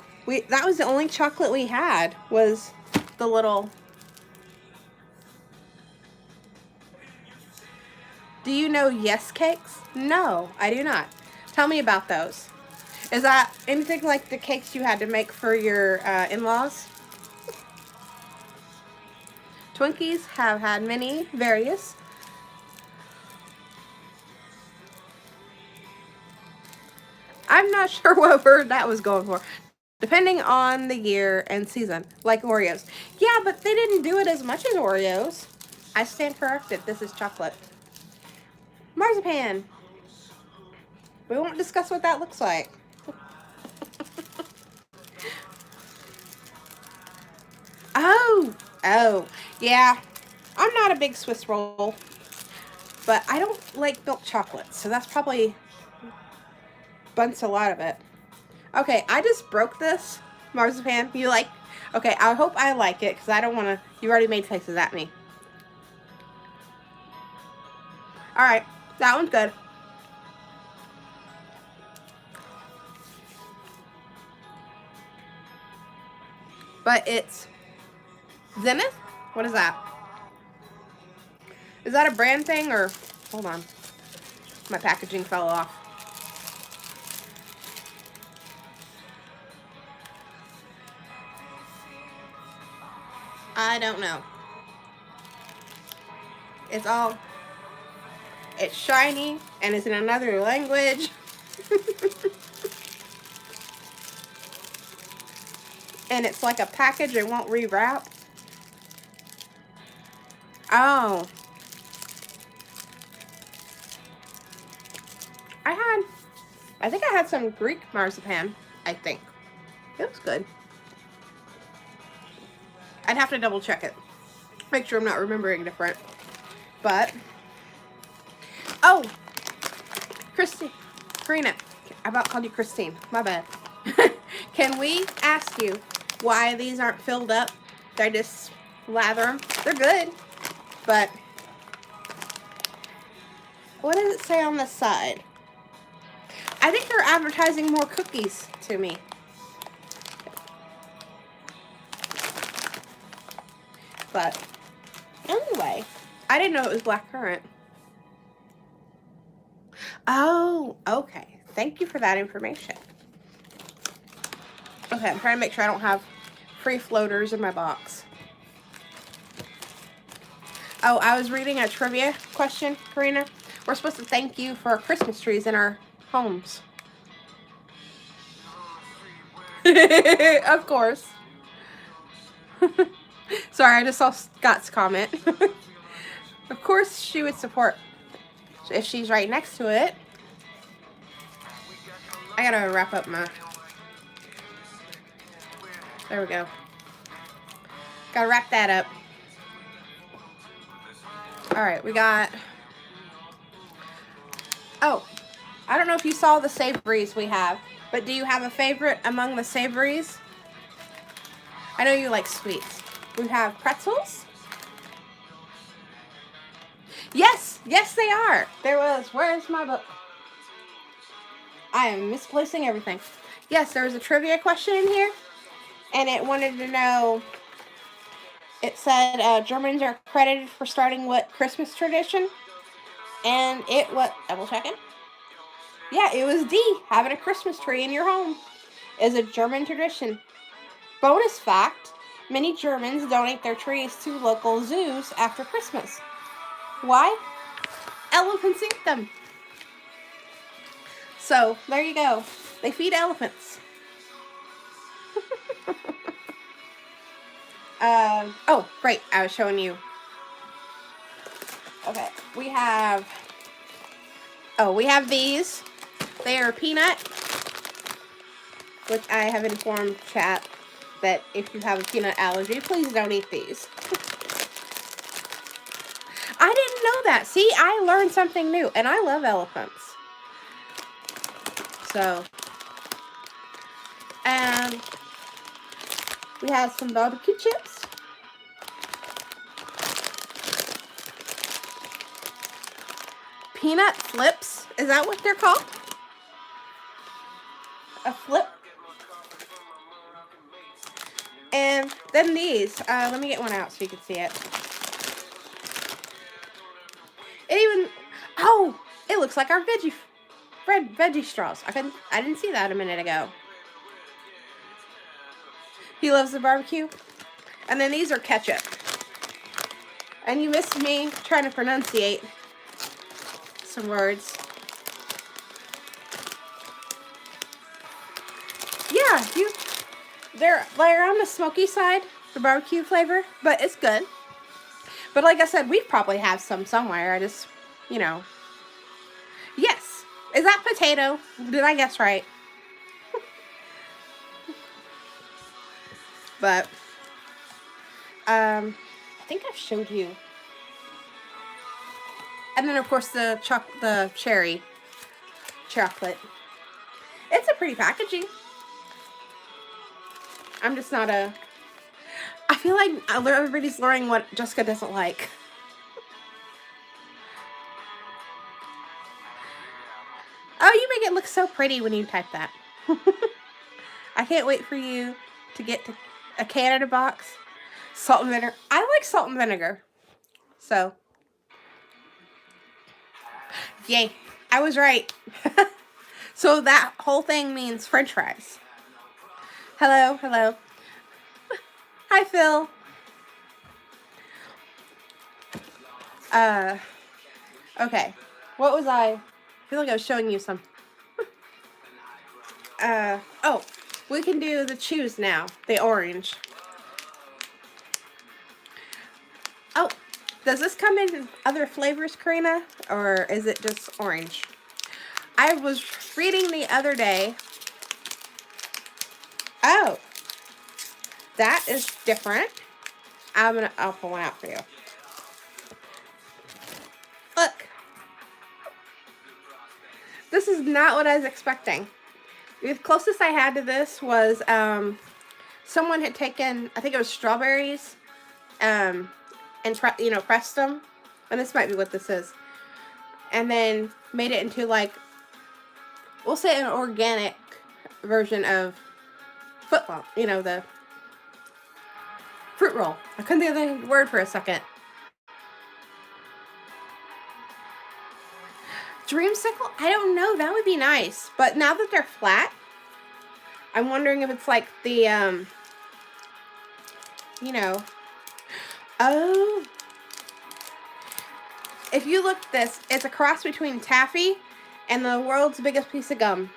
that was the only chocolate we had, was the little... Do you know Yes Cakes? No, I do not. Tell me about those. Is that anything like the cakes you had to make for your in-laws? Twinkies have had many various. I'm not sure what word that was going for. Depending on the year and season, like Oreos. Yeah, but they didn't do it as much as Oreos. I stand corrected. This is chocolate. Marzipan. We won't discuss what that looks like. Oh, yeah. I'm not a big Swiss roll, but I don't like milk chocolate, so that's probably bunts a lot of it. Okay, I just broke this marzipan. You like? Okay, I hope I like it, because I don't want to... You already made faces at me. Alright, that one's good. But it's... Zenith? What is that? Is that a brand thing, or... Hold on. My packaging fell off. I don't know. It's all... It's shiny, and it's in another language. And it's like a package, it won't rewrap. Oh. I think I had some Greek marzipan, I think. It was good. I'd have to double check it. Make sure I'm not remembering different. But, oh, Christine, Karina, I about called you Christine, my bad. Can we ask you why these aren't filled up? They're just lather them. They're good, but what does it say on the side? I think they're advertising more cookies to me. But anyway, I didn't know it was blackcurrant. Oh, okay. Thank you for that information. Okay, I'm trying to make sure I don't have free floaters in my box. Oh, I was reading a trivia question, Karina. We're supposed to thank you for Christmas trees in our homes. Of course. So Sorry, I just saw Scott's comment. Of course she would support if she's right next to it. I gotta wrap up my... There we go. Gotta wrap that up. Alright, we got... Oh, I don't know if you saw the savories we have, but do you have a favorite among the savories? I know you like sweets. We have pretzels. Yes, yes they are. There was, where's my book? I am misplacing everything. Yes, there was a trivia question in here, and it wanted to know, it said Germans are credited for starting what Christmas tradition? And it was, double checking. Yeah, it was D. Having a Christmas tree in your home is a German tradition. Bonus fact, many Germans donate their trees to local zoos after Christmas. Why? Elephants eat them. So, there you go. They feed elephants. Oh, great. I was showing you. Okay, we have these. They are peanut, which I have informed chat that if you have a peanut allergy, please don't eat these. I didn't know that. See, I learned something new, and I love elephants. So, and we have some barbecue chips. Peanut flips. Is that what they're called? A flip. And then these. Let me get one out so you can see it. It even... Oh! It looks like our veggie straws. I didn't see that a minute ago. He loves the barbecue. And then these are ketchup. And you missed me trying to pronunciate some words. Yeah, they're on the smoky side, the barbecue flavor, but it's good. But like I said, we probably have some somewhere. I just, you know. Yes. Is that potato? Did I guess right? But I think I've showed you. And then of course the cherry chocolate. It's a pretty packaging. I'm just not a... I feel like everybody's learning what Jessica doesn't like. Oh, you make it look so pretty when you type that. I can't wait for you to get to a Canada box. Salt and vinegar. I like salt and vinegar. So. Yay. I was right. So that whole thing means French fries. Hello, hello. Hi, Phil. Okay. What was I feel like I was showing you some. Oh, we can do the choose now. The orange. Oh, does this come in other flavors, Karina? Or is it just orange? I was reading the other day. Oh, that is different. I'll pull one out for you. Look. This is not what I was expecting. The closest I had to this was someone had taken, I think it was strawberries, and pressed them. And this might be what this is. And then made it into, like, we'll say an organic version of footlong, the fruit roll. I couldn't think of the word for a second. Dreamsicle? I don't know. That would be nice. But now that they're flat, I'm wondering if it's like the, oh. If you look at this, it's a cross between taffy and the world's biggest piece of gum.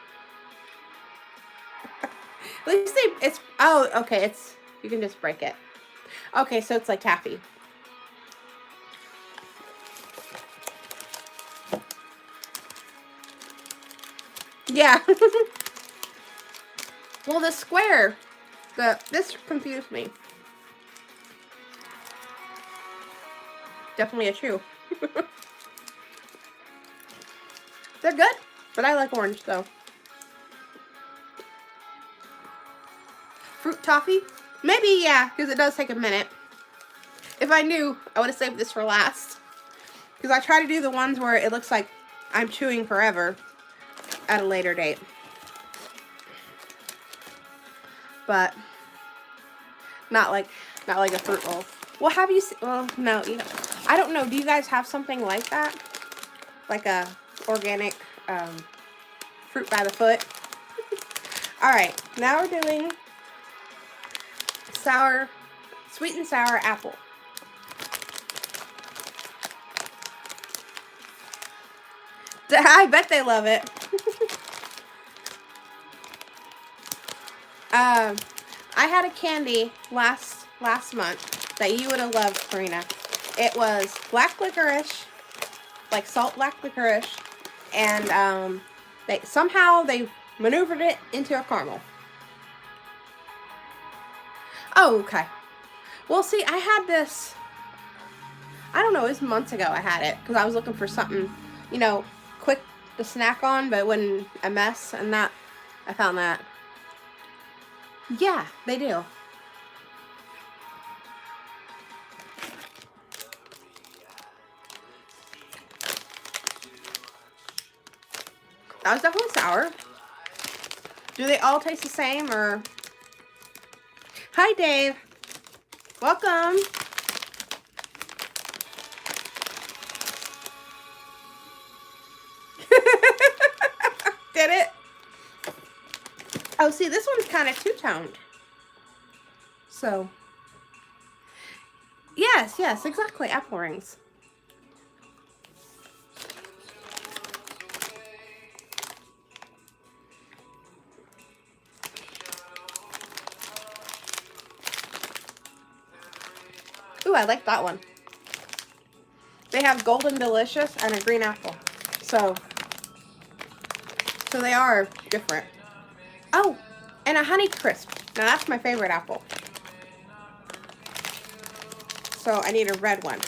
At least it's, oh, okay, you can just break it. Okay, so it's like taffy. Yeah. Well, the square, this confused me. Definitely a chew. They're good, but I like orange though. Fruit toffee? Maybe, yeah, because it does take a minute. If I knew, I would have saved this for last. Because I try to do the ones where it looks like I'm chewing forever at a later date. But not like a fruit roll. Well, have you seen, well, no, I don't know. Do you guys have something like that? Like a organic fruit by the foot? Alright, now we're doing sweet and sour apple. I bet they love it. I had a candy last month that you would have loved, Karina. It was black licorice, like salt black licorice, and they maneuvered it into a caramel. Oh, okay. Well, see, I had this, I don't know, it was months ago I had it, because I was looking for something, you know, quick to snack on, but it wasn't a mess, and that, I found that. Yeah, they do. That was definitely sour. Do they all taste the same, or? Hi, Dave. Welcome. Did it? Oh, see, this one's kind of two-toned. So, yes, exactly. Apple rings. Ooh, I like that one. They have Golden Delicious and a green apple. So they are different. Oh, and a Honey Crisp. Now that's my favorite apple. So I need a red one.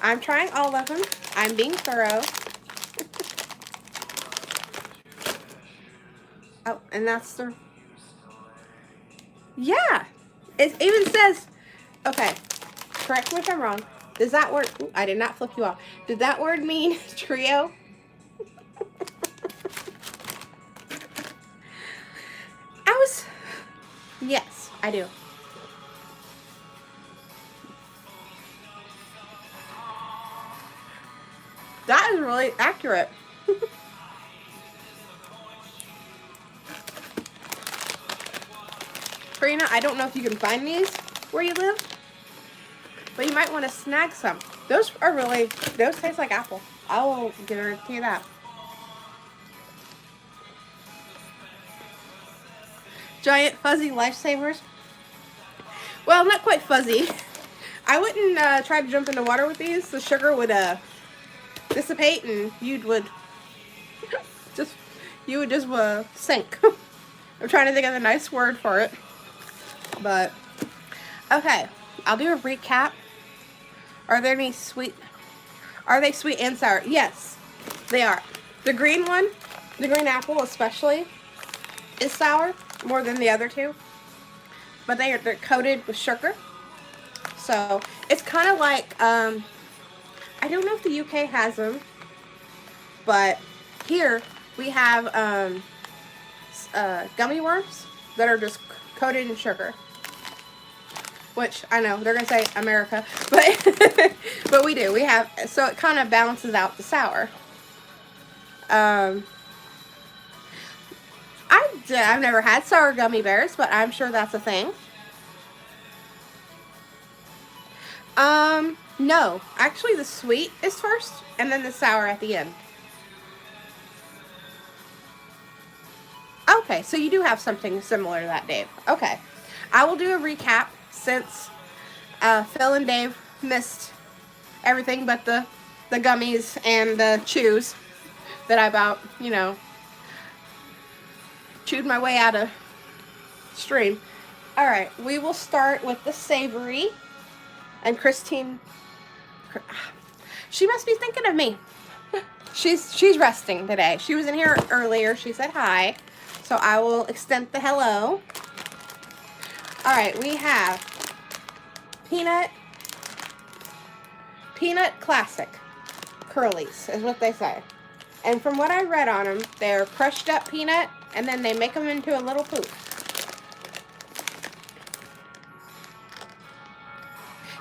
I'm trying all of them. I'm being thorough. Oh, and that's the... Yeah! It even says... Okay, correct me if I'm wrong. Does that word... Ooh, I did not flip you off. Did that word mean trio? Yes, I do. That is really accurate. Karina, I don't know if you can find these where you live, but you might want to snag some. Those taste like apple. I will guarantee that. Giant fuzzy lifesavers. Well, not quite fuzzy. I wouldn't try to jump into water with these. The sugar would dissipate, and you would just sink. I'm trying to think of a nice word for it, but okay. I'll do a recap. Are there any sweet? Are they sweet and sour? Yes, they are. The green one, the green apple especially, is sour more than the other two, but they're coated with sugar. So it's kind of like I don't know if the UK has them, but here we have gummy worms that are just coated in sugar. Which I know they're gonna say America, but but we do. We have, so it kind of balances out the sour. I've never had sour gummy bears, but I'm sure that's a thing. No, actually the sweet is first, and then the sour at the end. Okay, so you do have something similar to that, Dave. Okay, I will do a recap since Phil and Dave missed everything but the gummies and the chews that I about, you know, chewed my way out of stream. All right, we will start with the savory. And Christine, she must be thinking of me. She's resting today. She was in here earlier. She said hi. So I will extend the hello. All right, we have peanut classic curlies is what they say. And from what I read on them, they're crushed up peanut and then they make them into a little poop.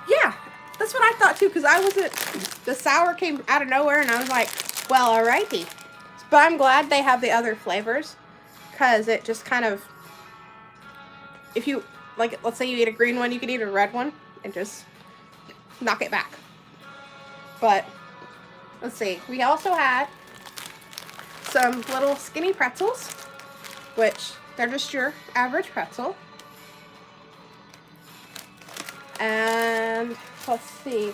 Yeah, that's what I thought too, because I wasn't, the sour came out of nowhere and I was like, well, alrighty. But I'm glad they have the other flavors, because it just kind of, if you, like, let's say you eat a green one, you could eat a red one and just knock it back. But, let's see, we also had some little skinny pretzels, which they're just your average pretzel. And let's see.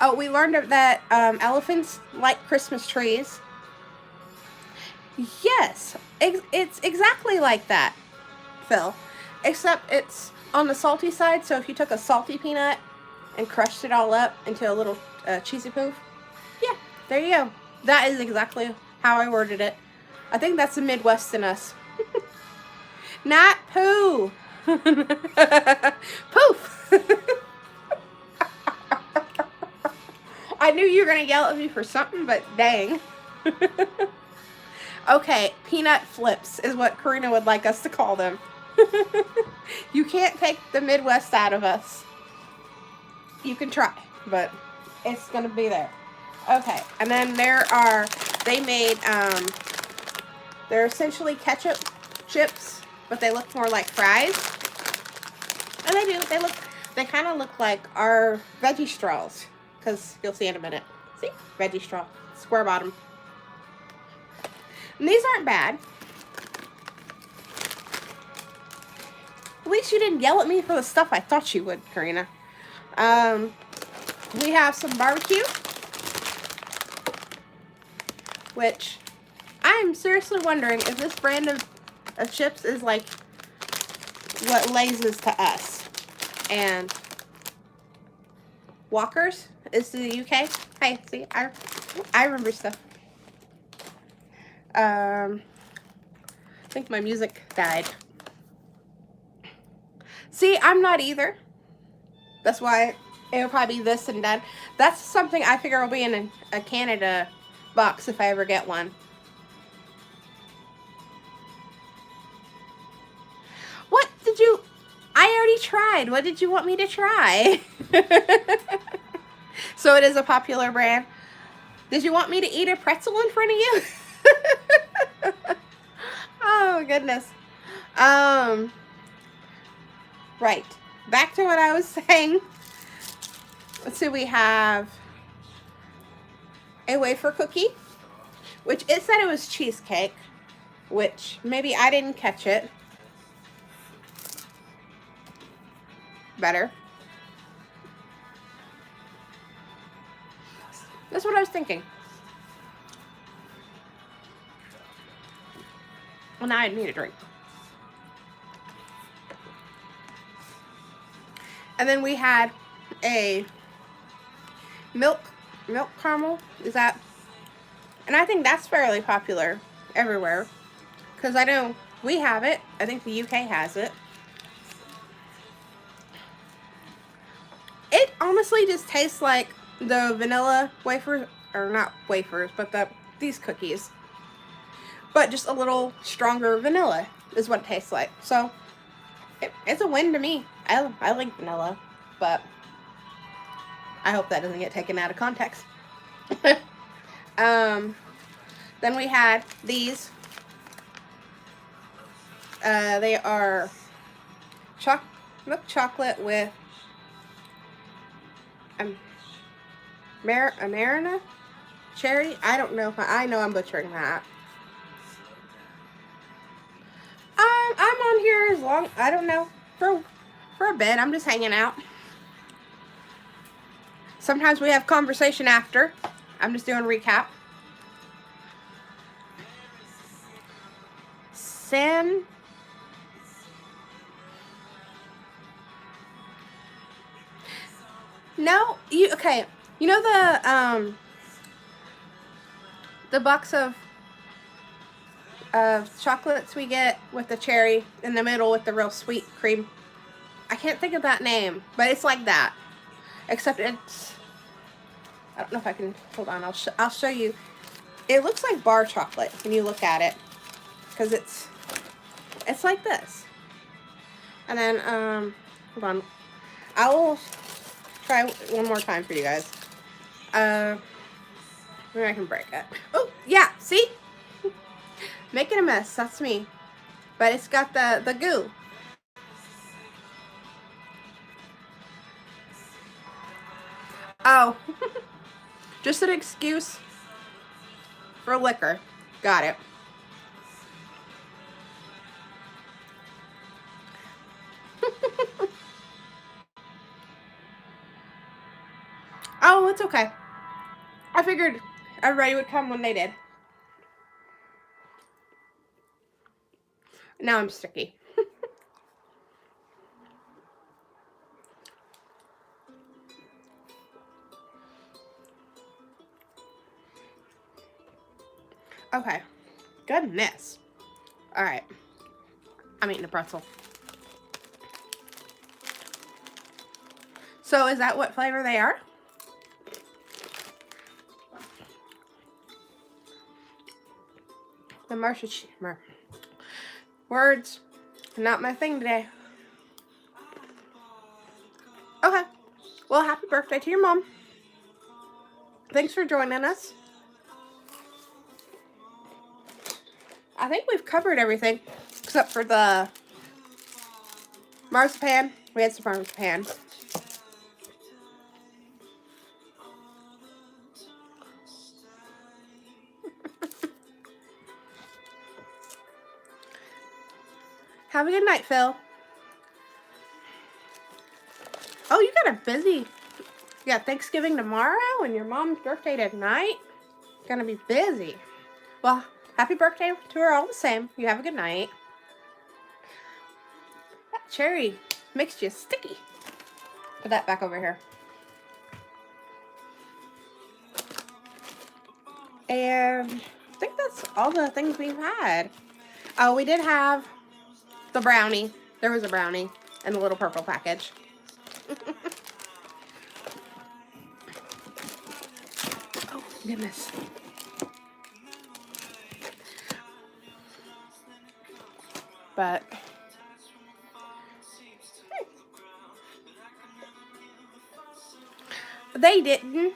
Oh, we learned that elephants like Christmas trees. Yes, it's exactly like that, Phil. Except it's on the salty side, so if you took a salty peanut and crushed it all up into a little cheesy poof, yeah, there you go. That is exactly how I worded it. I think that's the Midwest in us. Not poo. Poof. I knew you were going to yell at me for something, but dang. Okay, peanut flips is what Karina would like us to call them. You can't take the Midwest out of us. You can try, but it's going to be there. Okay, and then they made, they're essentially ketchup chips, but they look more like fries. And they kind of look like our veggie straws, because you'll see in a minute. See? Veggie straw. Square bottom. And these aren't bad. At least you didn't yell at me for the stuff I thought you would, Karina. We have some barbecue, which I'm seriously wondering if this brand of chips is like what Lay's is to us. And Walker's is to the UK. Hey, see, I remember stuff. I think my music died. See, I'm not either. That's why it'll probably be this and that. That's something I figure will be in a Canada box if I ever get one. What did you... I already tried. What did you want me to try? So it is a popular brand. Did you want me to eat a pretzel in front of you? Oh, goodness. Right. Back to what I was saying. Let's see, we have a wafer cookie, which it said it was cheesecake, which maybe I didn't catch it. Better. That's what I was thinking. Well, now I need a drink. And then we had a milk caramel. Is that? And I think that's fairly popular everywhere, because I know we have it. I think the UK has it. It honestly just tastes like the vanilla wafers, or not wafers, but these cookies. But just a little stronger vanilla is what it tastes like. So it's a win to me. I like vanilla, but I hope that doesn't get taken out of context. Then we had these. They are milk chocolate with Amarena cherry. I don't know if I know I'm butchering that. I'm on here as long, I don't know, for for a bit. I'm just hanging out. Sometimes we have conversation after. I'm just doing a recap. Sin. No, you okay? You know the box of chocolates we get with the cherry in the middle with the real sweet cream. I can't think of that name, but it's like that. Except it's, I don't know if I can, hold on, I'll show you. It looks like bar chocolate when you look at it, because it's like this. And then, hold on, I will try one more time for you guys. Maybe I can break it. Oh, yeah, see? Making a mess, that's me. But it's got the goo. Oh, just an excuse for liquor. Got it. Oh, it's okay. I figured everybody would come when they did. Now I'm sticky. Okay. Goodness. All right. I'm eating a pretzel. So is that what flavor they are? The Marcia words, not my thing today. Okay. Well, happy birthday to your mom. Thanks for joining us. I think we've covered everything except for the marzipan. We had some marzipan. Have a good night, Phil. Oh, you got a busy. You got Thanksgiving tomorrow and your mom's birthday tonight. Gonna be busy. Well, happy birthday to her all the same. You have a good night. That cherry makes you sticky. Put that back over here. And I think that's all the things we've had. Oh, we did have the brownie. There was a brownie in the little purple package. Oh, goodness. But they didn't.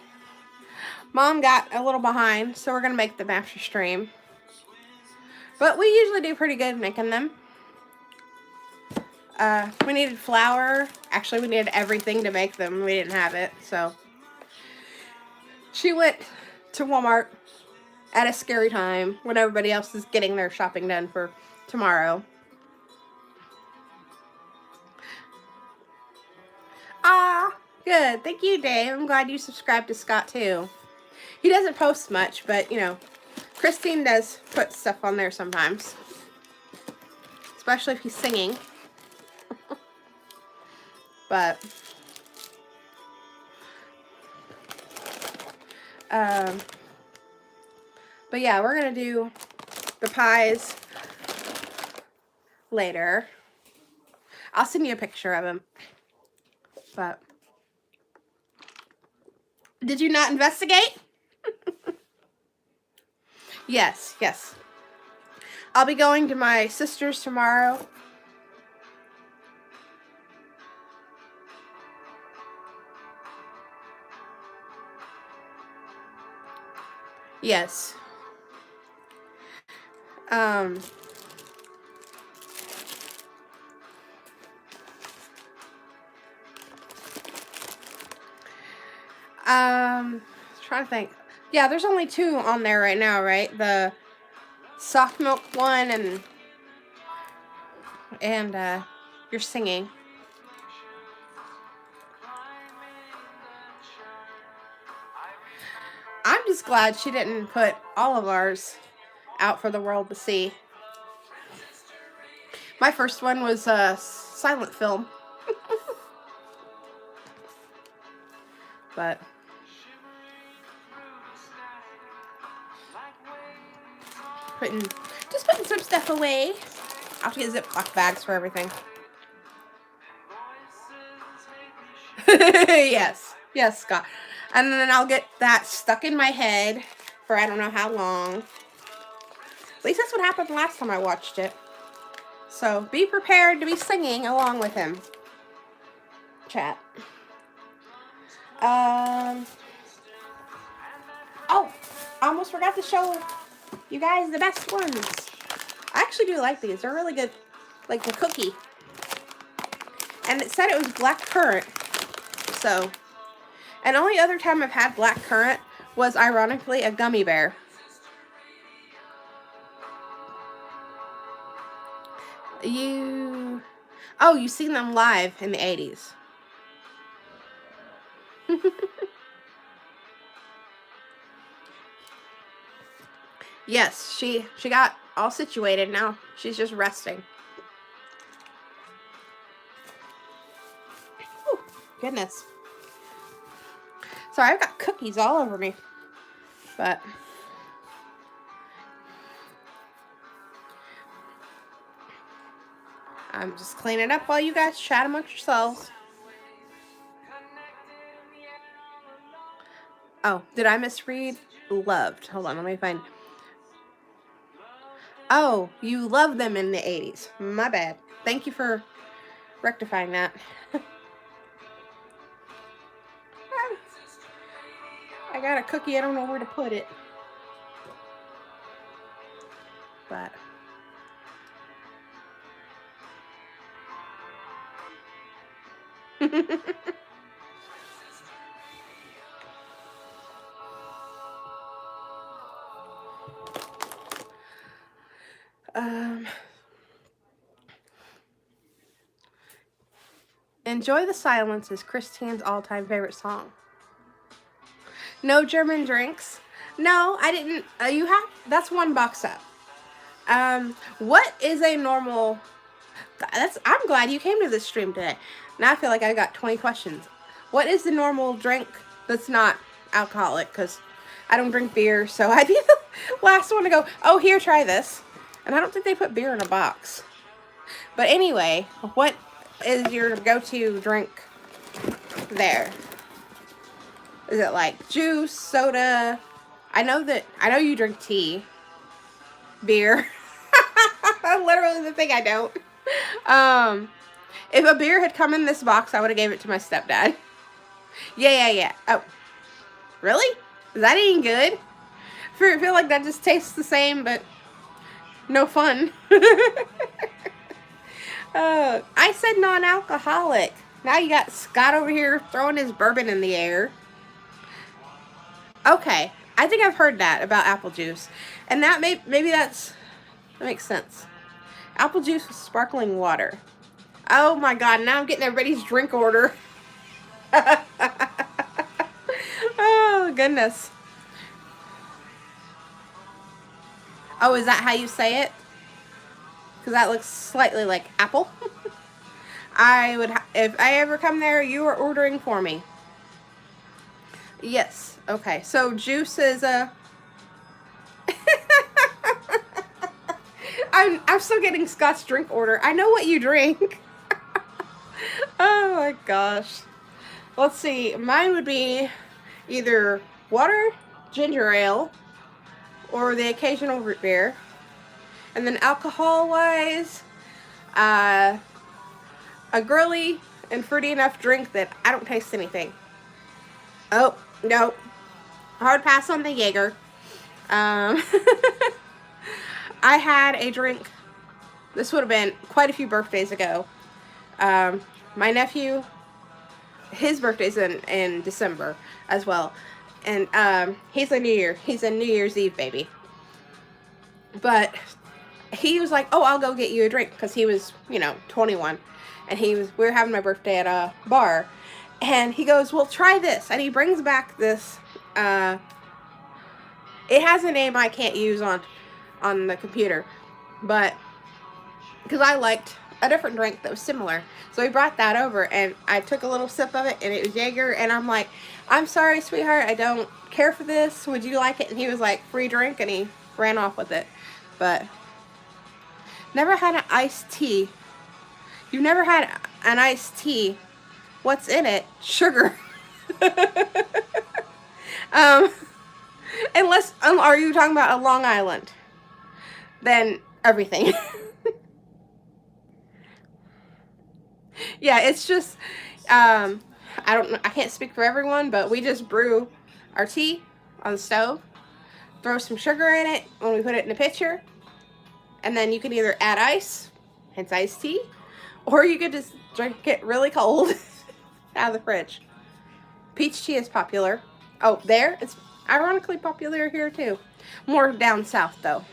Mom got a little behind, so we're going to make them after stream. But we usually do pretty good making them. We needed flour. Actually, we needed everything to make them. We didn't have it, so she went to Walmart at a scary time when everybody else is getting their shopping done for tomorrow. Ah, good. Thank you, Dave. I'm glad you subscribed to Scott, too. He doesn't post much, but, you know, Christine does put stuff on there sometimes. Especially if he's singing. But yeah, we're gonna do the pies later. I'll send you a picture of them. But did you not investigate? Yes, yes. I'll be going to my sister's tomorrow. Yes. Trying to think. Yeah, there's only 2 on there right now, right? The soft milk one and you're singing. just glad she didn't put all of ours out for the world to see. My first one was a silent film. But just putting some stuff away. I'll have to get Ziploc bags for everything. Yes, Scott. And then I'll get that stuck in my head for I don't know how long. At least that's what happened last time I watched it. So be prepared to be singing along with him. Chat. Oh, I almost forgot to show you guys the best ones. I actually do like these. They're really good. Like the cookie. And it said it was black currant. So, and only other time I've had black currant was ironically a gummy bear. You seen them live in the 80s. Yes, she got all situated now. She's just resting. Oh, goodness. Sorry, I've got cookies all over me. But I'm just cleaning up while you guys chat amongst yourselves. Oh, did I misread? Loved. Hold on, let me find. Oh, you love them in the 80s. My bad. Thank you for rectifying that. I got a cookie. I don't know where to put it. But Enjoy the Silence is Christine's all-time favorite song. No German drinks. No, I didn't. You have? That's one box up. What is a normal? I'm glad you came to this stream today. Now I feel like I got 20 questions. What is the normal drink that's not alcoholic? Because I don't drink beer, so I'd be the last one to go, oh, here, try this. And I don't think they put beer in a box. But anyway, what is your go-to drink there? Is it like juice, soda? I know you drink tea. Beer. Literally the thing I don't. If a beer had come in this box, I would have gave it to my stepdad. Yeah. Oh. Really? Is that any good? I feel like that just tastes the same, but no fun. I said non-alcoholic. Now you got Scott over here throwing his bourbon in the air. Okay. I think I've heard that about apple juice. And that maybe that makes sense. Apple juice with sparkling water. Oh my god, now I'm getting everybody's drink order. Oh, goodness. Oh, is that how you say it? Because that looks slightly like apple. If I ever come there, you are ordering for me. Yes. Okay, so juice is a... I'm still getting Scott's drink order. I know what you drink. Oh my gosh. Let's see. Mine would be either water, ginger ale, or the occasional root beer. And then alcohol-wise, a girly and fruity enough drink that I don't taste anything. Oh, no. Hard pass on the Jaeger. I had a drink, this would have been quite a few birthdays ago. My nephew, his birthday's in December as well. And he's a New Year's Eve baby. But he was like, oh, I'll go get you a drink, because he was, 21. And we were having my birthday at a bar. And he goes, well, try this. And he brings back this It has a name I can't use on the computer, but because I liked a different drink that was similar. So he brought that over, and I took a little sip of it, and it was Jaeger, and I'm like, I'm sorry, sweetheart, I don't care for this. Would you like it? And he was like, free drink, and he ran off with it. But never had an iced tea. You've never had an iced tea. What's in it? Sugar. um, unless, are you talking about a Long Island? Then everything. Yeah, it's just, I don't know, I can't speak for everyone, but we just brew our tea on the stove, throw some sugar in it when we put it in a pitcher, and then you can either add ice, hence iced tea, or you could just drink it really cold out of the fridge. Peach tea is popular. Oh, there? It's ironically popular here too. More down south though.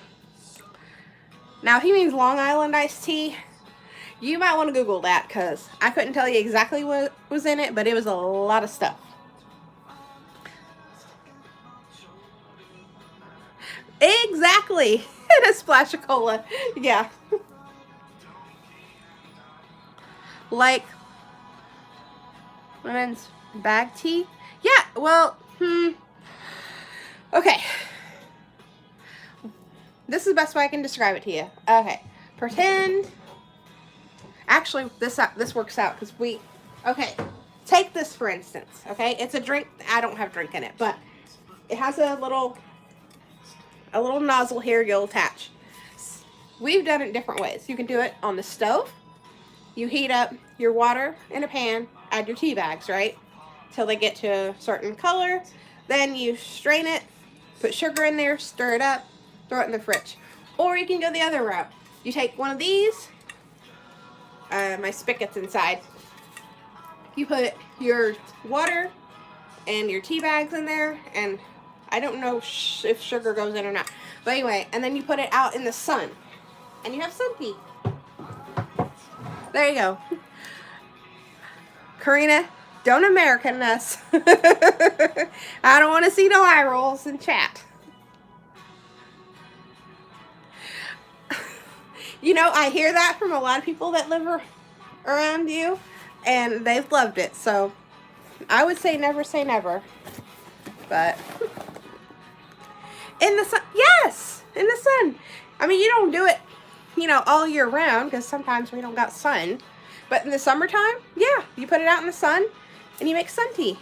Now, if he means Long Island iced tea, you might want to Google that, because I couldn't tell you exactly what was in it, but it was a lot of stuff. Exactly. And a splash of cola. Yeah. Like women's bag tea? Yeah, well, okay. This is the best way I can describe it to you. Okay. Pretend. Actually, this works out because okay, take this for instance, okay? It's a drink, I don't have drink in it, but it has a little nozzle here you'll attach. We've done it different ways. You can do it on the stove. You heat up your water in a pan, add your tea bags, right? Till they get to a certain color. Then you strain it, put sugar in there, stir it up, throw it in the fridge. Or you can go the other route. You take one of these, my spigot's inside. You put your water and your tea bags in there, and I don't know if sugar goes in or not. But anyway, and then you put it out in the sun, and you have sun tea. There you go. Karina, don't American us. I don't want to see no eye rolls in chat. You know, I hear that from a lot of people that live around you, and they've loved it. So I would say never. But in the sun, yes, in the sun. I mean, you don't do it, you know, all year round, because sometimes we don't got sun. But in the summertime, yeah, you put it out in the sun and you make sun tea.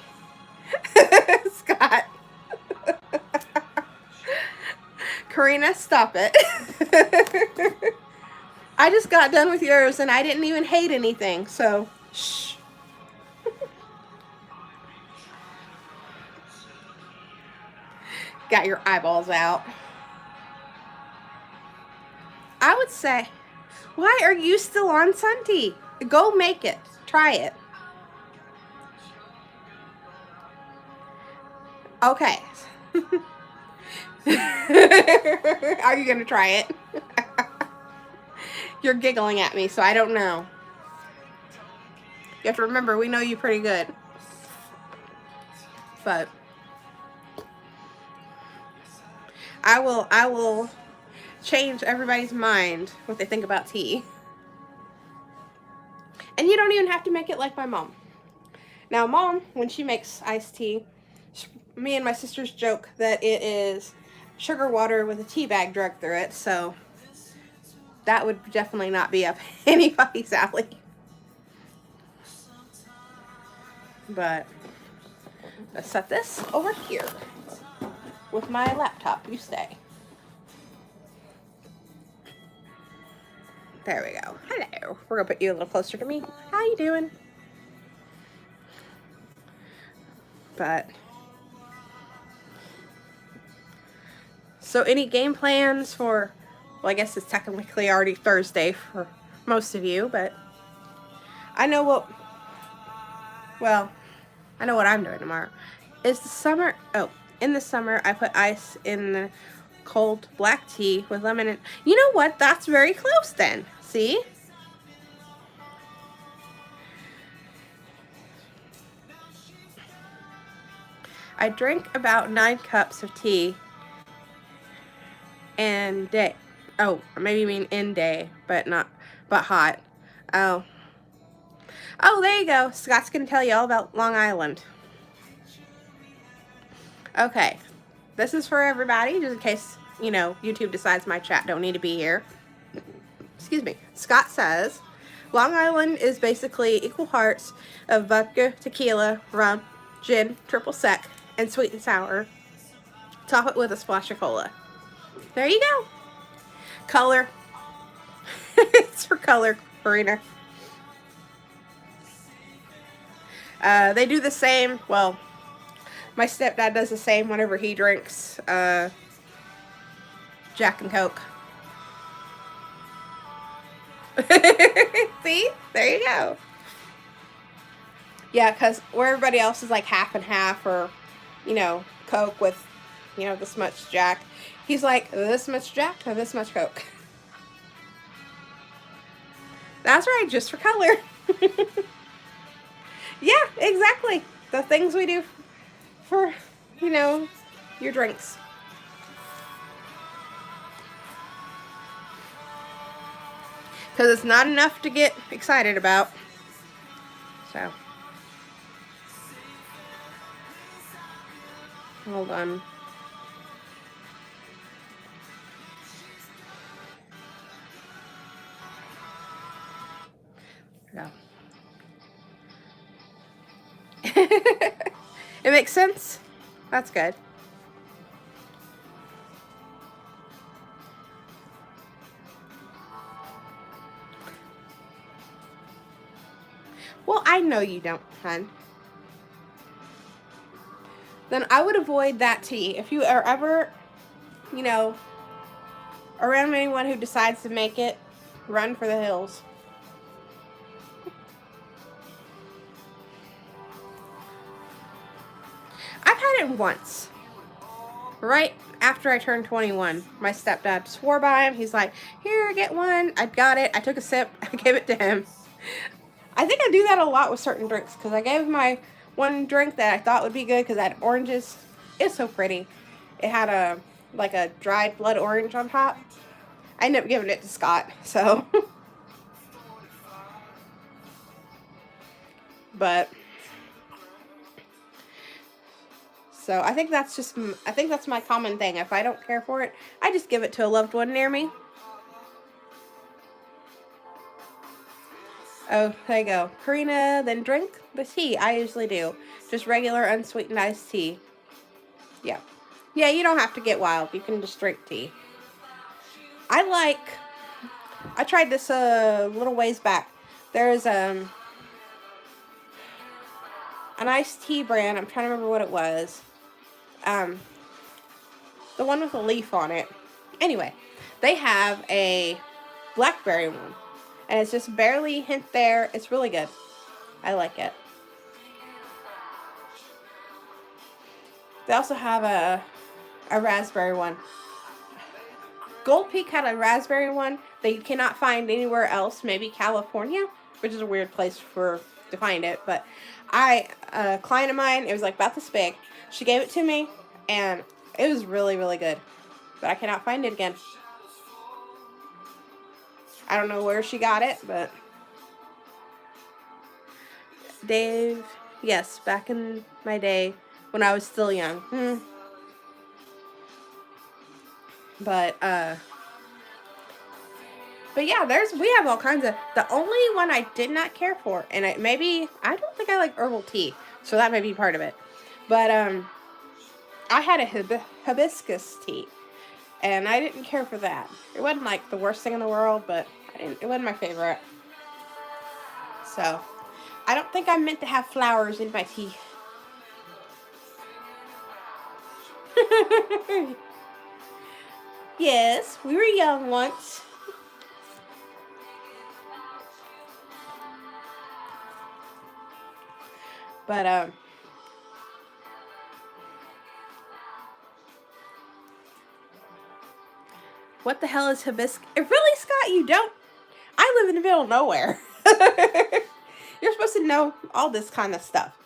Scott. Karina, stop it. I just got done with yours and I didn't even hate anything, so shh. Got your eyeballs out. I would say, why are you still on sun tea? Go make it. Try it. Okay. Are you going to try it? You're giggling at me, so I don't know. You have to remember, we know you pretty good. But I will change everybody's mind what they think about tea. And you don't even have to make it like my mom. Now, Mom, when she makes iced tea, me and my sisters joke that it is sugar water with a tea bag dragged through it, so that would definitely not be up anybody's alley. But let's set this over here with my laptop. You stay. There we go. Hello. We're gonna put you a little closer to me. How you doing? But so any game plans for, well, I guess it's technically already Thursday for most of you, but I know what I'm doing tomorrow. Is the summer, in the summer I put ice in the cold black tea with lemon and, you know what, that's very close then. See? I drink about 9 cups of tea and day. Oh, maybe you mean in day, but hot. Oh. Oh, there you go. Scott's going to tell you all about Long Island. Okay. This is for everybody, just in case, you know, YouTube decides my chat don't need to be here. Excuse me. Scott says, Long Island is basically equal parts of vodka, tequila, rum, gin, triple sec, and sweet and sour. Top it with a splash of cola. There you go. Color. It's for color, Karina. They do the same. Well, my stepdad does the same whenever he drinks Jack and Coke. See? There you go. Yeah, because where everybody else is like half and half, or, you know, Coke with, you know, this much Jack. He's like, this much Jack or this much Coke. That's right, just for color. Yeah, exactly. The things we do for, you know, your drinks. Because it's not enough to get excited about. So. Hold on. No. It makes sense? That's good. Well, I know you don't, hon. Then I would avoid that tea. If you are ever, you know, around anyone who decides to make it, run for the hills. I've had it once. Right after I turned 21, my stepdad swore by him. He's like, here, get one. I got it. I took a sip. I gave it to him. I think I do that a lot with certain drinks, because I gave my one drink that I thought would be good because it had oranges. It's so pretty. It had like a dried blood orange on top. I ended up giving it to Scott, so. But. So I think that's my common thing. If I don't care for it, I just give it to a loved one near me. Oh, there you go. Karina, then drink the tea. I usually do. Just regular unsweetened iced tea. Yeah. Yeah, you don't have to get wild. You can just drink tea. I tried this a little ways back. There's an iced tea brand. I'm trying to remember what it was. The one with a leaf on it. Anyway, they have a blackberry one. And it's just barely hint there. It's really good. I like it. They also have a raspberry one. Gold Peak had a raspberry one that you cannot find anywhere else. Maybe California, which is a weird place to find it. But a client of mine, it was like about this big. She gave it to me, and it was really, really good. But I cannot find it again. I don't know where she got it, but Dave, yes, back in my day when I was still young. But yeah, we have all kinds of. The only one I did not care for, and I don't think I like herbal tea, so that may be part of it. But I had a hibiscus tea, and I didn't care for that. It wasn't like the worst thing in the world, but it wasn't my favorite. So, I don't think I'm meant to have flowers in my tea. Yes, we were young once. But, what the hell is hibiscus? Really, Scott, you don't? I live in the middle of nowhere. You're supposed to know all this kind of stuff.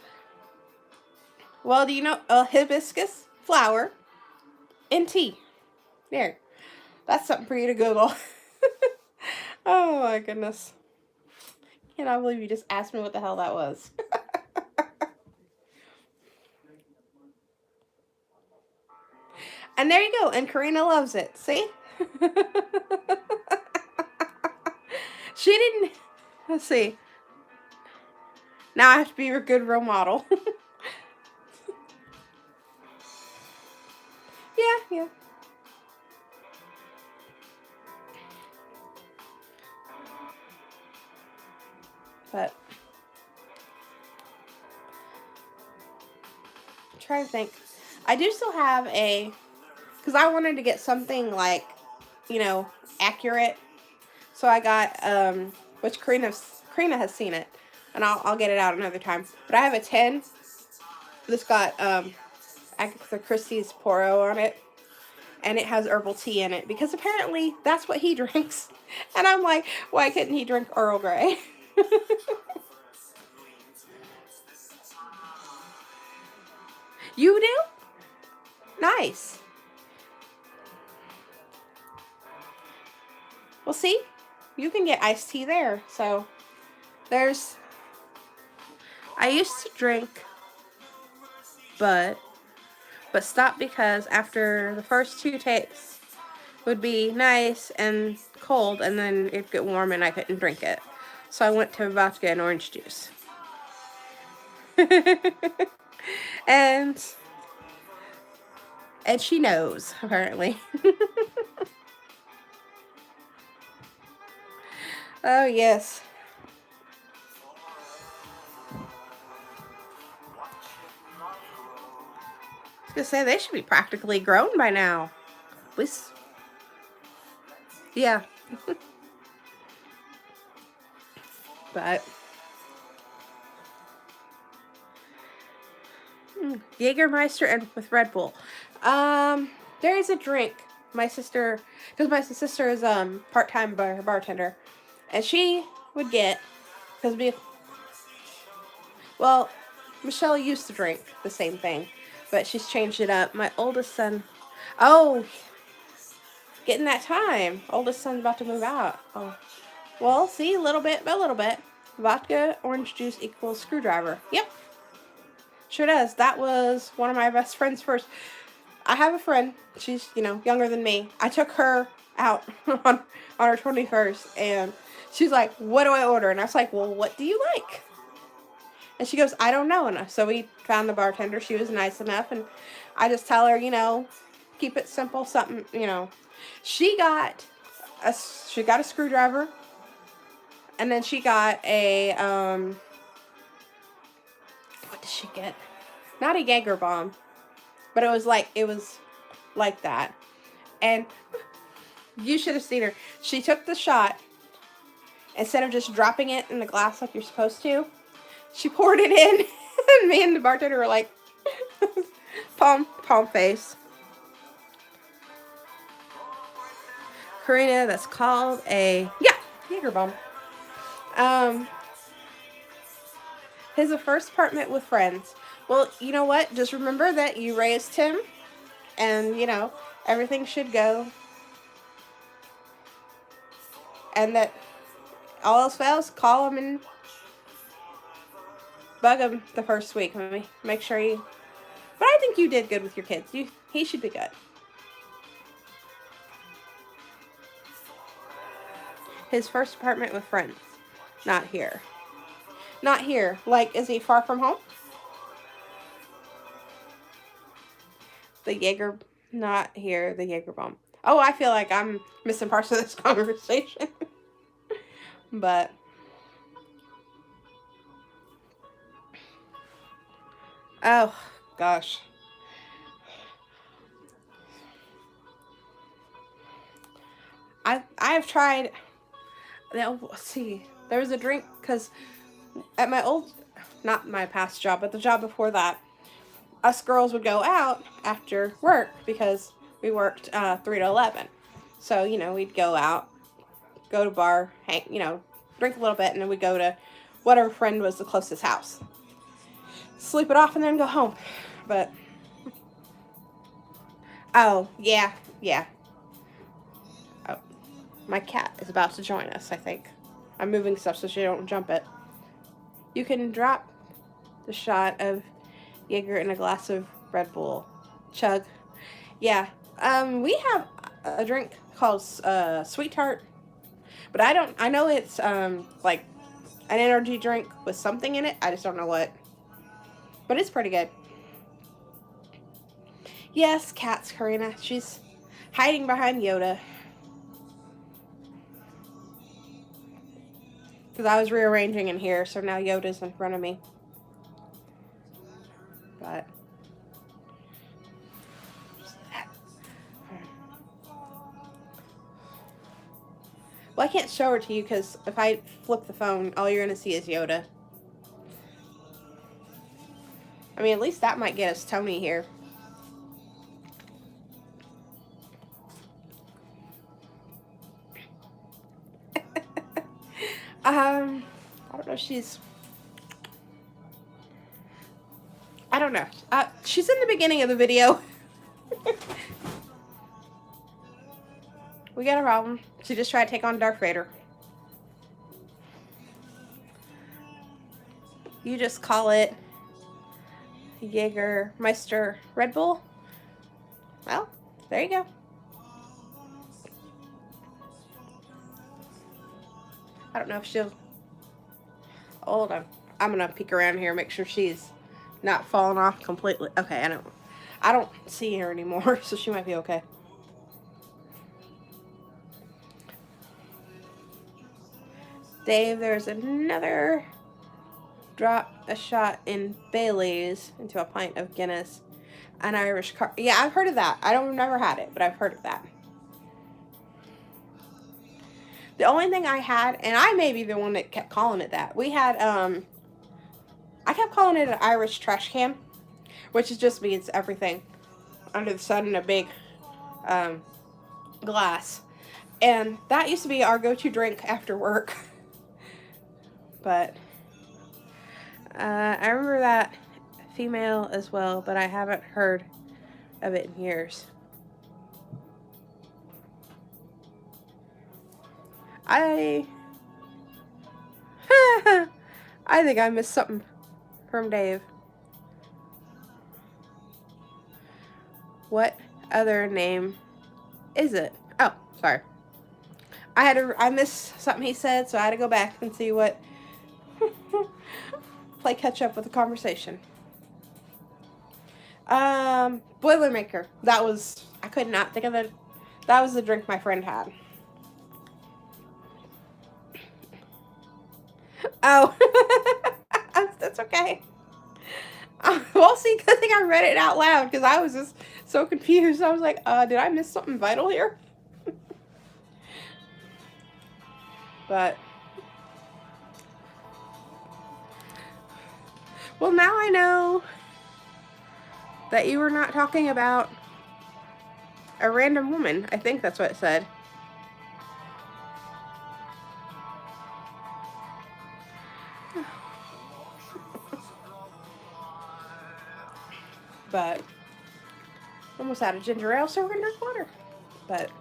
Well, do you know a hibiscus flower in tea? There. That's something for you to Google. Oh my goodness. Cannot believe you just asked me what the hell that was. And there you go. And Karina loves it. See? She didn't. Let's see. Now I have to be your good role model. Yeah. But I'm trying to think. I do still have a, because I wanted to get something like, accurate. So I got, which Karina has seen it, and I'll get it out another time. But I have a 10 that's got Agatha Christie's Poirot on it, and it has herbal tea in it, because apparently that's what he drinks. And I'm like, why couldn't he drink Earl Grey? You do? Nice. Well, see, you can get iced tea there. So I used to drink but stopped because after the first 2 tastes would be nice and cold, and then it'd get warm and I couldn't drink it. So I went to vodka and orange juice. and she knows, apparently. Oh, yes. I was gonna say, they should be practically grown by now. At least, yeah. But Jägermeister and with Red Bull. There is a drink my sister, because my sister is part-time bartender, and she would get, because well, Michelle used to drink the same thing, but she's changed it up. My oldest son, oh, getting that time. Oldest son's about to move out. Oh, well, see, a little bit by little bit. Vodka, orange juice equals screwdriver. Yep. Sure does. That was one of my best friends first. I have a friend. She's, younger than me. I took her out on her 21st, and she's like, what do I order? And I was like, well, what do you like? And she goes, I don't know. And so we found the bartender. She was nice enough, and I just tell her, keep it simple, something, She got a screwdriver, and then she got a, what did she get? Not a Jaeger bomb, but it was like that. And you should have seen her. She took the shot, instead of just dropping it in the glass like you're supposed to, she poured it in, and me and the bartender were like, palm face. Karina, that's called a, Jaeger bomb. His first apartment with friends. Well, you know what? Just remember that you raised him, and, everything should go. And that all else fails, call him and bug him the first week. Make sure you... But I think you did good with your kids. He should be good. His first apartment with friends. Not here. Not here. Like, is he far from home? The Jaeger... Not here. The Jaeger bomb. Oh, I feel like I'm missing parts of this conversation. But... Oh, gosh. I've tried... Now, let's see. There was a drink, because at my old... Not my past job, but the job before that, us girls would go out after work, because we worked 3 to 11. So, we'd go out, go to bar, hang, drink a little bit, and then we'd go to whatever friend was the closest house. Sleep it off and then go home. But, oh, yeah. My cat is about to join us, I think. I'm moving stuff so she don't jump it. You can drop the shot of Jaeger in a glass of Red Bull. Chug. Yeah. We have a drink called Sweet Tart, but I know it's like an energy drink with something in it. I just don't know what. But it's pretty good. Yes, Cat's Karina. She's hiding behind Yoda. Because I was rearranging in here, so now Yoda's in front of me. But well, I can't show her to you because if I flip the phone, all you're going to see is Yoda. I mean, at least that might get us Tony here. I don't know if she's... I don't know. She's in the beginning of the video. We got a problem. She just tried to take on Darth Vader. You just call it Jägermeister Red Bull. Well, there you go. I don't know if she'll... Hold on. I'm going to peek around here and make sure she's not falling off completely. Okay, I don't see her anymore, so she might be okay. Dave, there's another drop a shot in Bailey's into a pint of Guinness. An Irish car. Yeah, I've heard of that. I've never had it, but I've heard of that. The only thing I had, and I may be the one that kept calling it that. We had, I kept calling it an Irish trash can, which is just means everything under the sun in a big, glass. And that used to be our go-to drink after work. But, I remember that female as well, but I haven't heard of it in years. I think I missed something from Dave. What other name is it? Oh, sorry. I missed something he said, so I had to go back and see what play catch up with the conversation. Boilermaker. That was, I could not think of it. That was the drink my friend had. Oh, that's okay. Well, see, good thing I read it out loud because I was just so confused. I was like, did I miss something vital here? But, well, now I know that you were not talking about a random woman. I think that's what it said. But almost out of ginger ale, so we're gonna drink water. But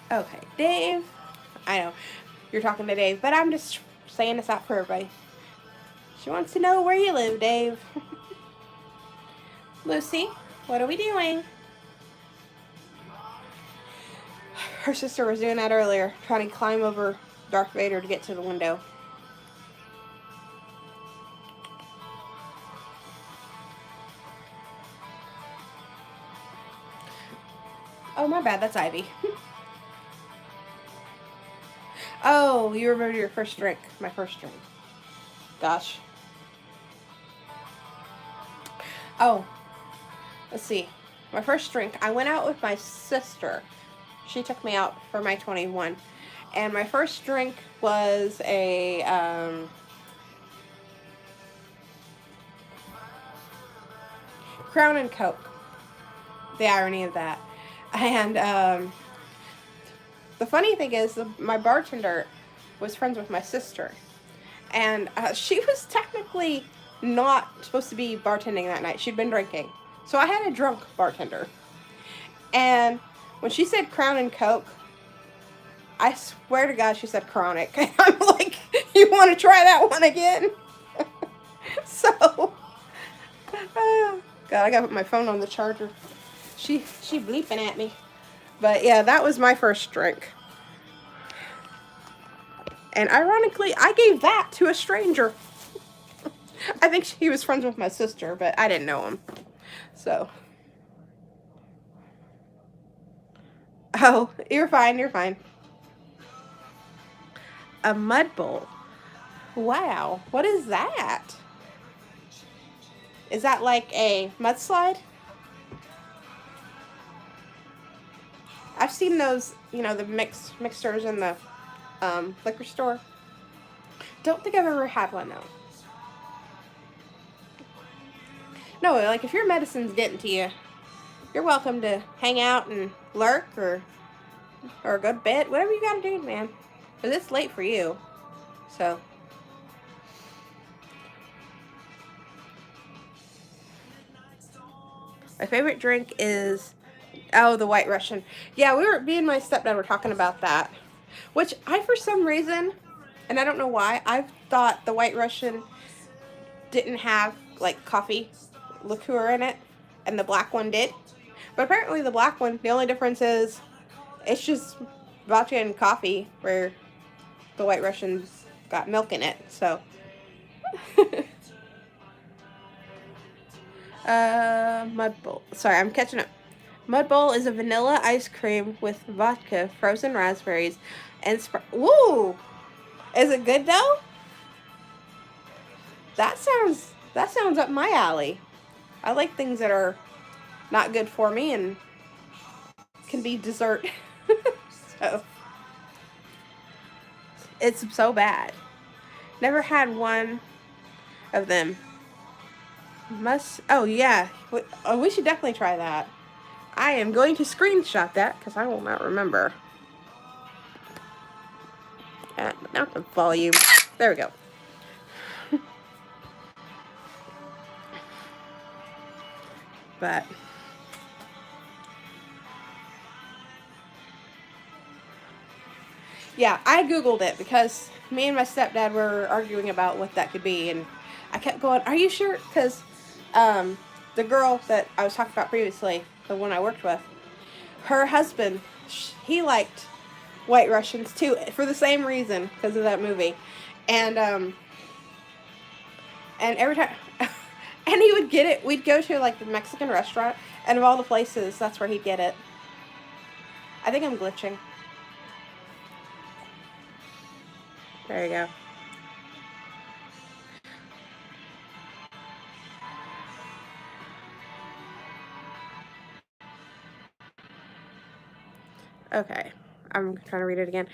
okay, Dave. I know you're talking to Dave, but I'm just saying this out for everybody. She wants to know where you live, Dave. Lucy, what are we doing? Her sister was doing that earlier, trying to climb over Darth Vader to get to the window. Oh, my bad, that's Ivy. Oh, you remember your first drink. My first drink. Gosh. Oh. Let's see. My first drink. I went out with my sister. She took me out for my 21. And my first drink was a, Crown and Coke. The irony of that. And, The funny thing is, my bartender was friends with my sister, and she was technically not supposed to be bartending that night. She'd been drinking, so I had a drunk bartender. And when she said Crown and Coke, I swear to God, she said Chronic. And I'm like, you want to try that one again? So, God, I gotta put my phone on the charger. She bleeping at me. But yeah, that was my first drink. And ironically, I gave that to a stranger. I think he was friends with my sister, but I didn't know him. So. Oh, you're fine, you're fine. A mud bowl. Wow, what is that? Is that like a mudslide? I've seen those, the mixers in the liquor store. Don't think I've ever had one though. No, like if your medicine's getting to you, you're welcome to hang out and lurk or go to bed, whatever you gotta do, man. Because it's late for you. So. My favorite drink is, the White Russian. Yeah, me and my stepdad were talking about that. Which for some reason, and I don't know why, I thought the White Russian didn't have, like, coffee liqueur in it, and the black one did. But apparently the black one, the only difference is it's just vodka and coffee, where the White Russian's got milk in it, so. Mud Bowl. Sorry, I'm catching up. Mud Bowl is a vanilla ice cream with vodka, frozen raspberries, and Woo! Is it good though? That sounds up my alley. I like things that are not good for me and can be dessert. So it's so bad. Never had one of them. Oh yeah, we should definitely try that. I am going to screenshot that because I will not remember. Not the volume. There we go. But yeah, I googled it because me and my stepdad were arguing about what that could be, and I kept going, "Are you sure?" Because the girl that I was talking about previously, the one I worked with, her husband, he liked White Russians too, for the same reason, because of that movie. And every time, and he would get it, we'd go to like the Mexican restaurant, and of all the places, that's where he'd get it. I think I'm glitching. There you go. Okay, I'm trying to read it again.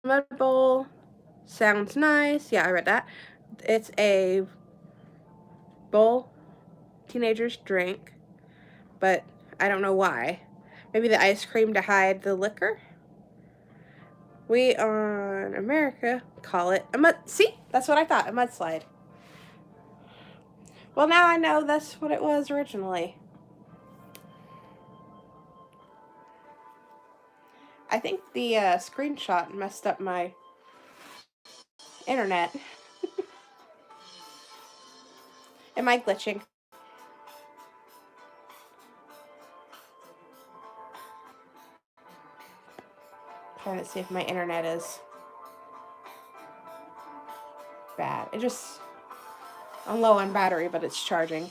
Mud Bowl sounds nice. Yeah, I read that. It's a bowl teenagers drink, but I don't know why. Maybe the ice cream to hide the liquor? We on America call it a mud. See? That's what I thought, a mudslide. Well, now I know that's what it was originally. I think the screenshot messed up my internet. Am I glitching? Trying to see if my internet is bad. I'm low on battery, but it's charging.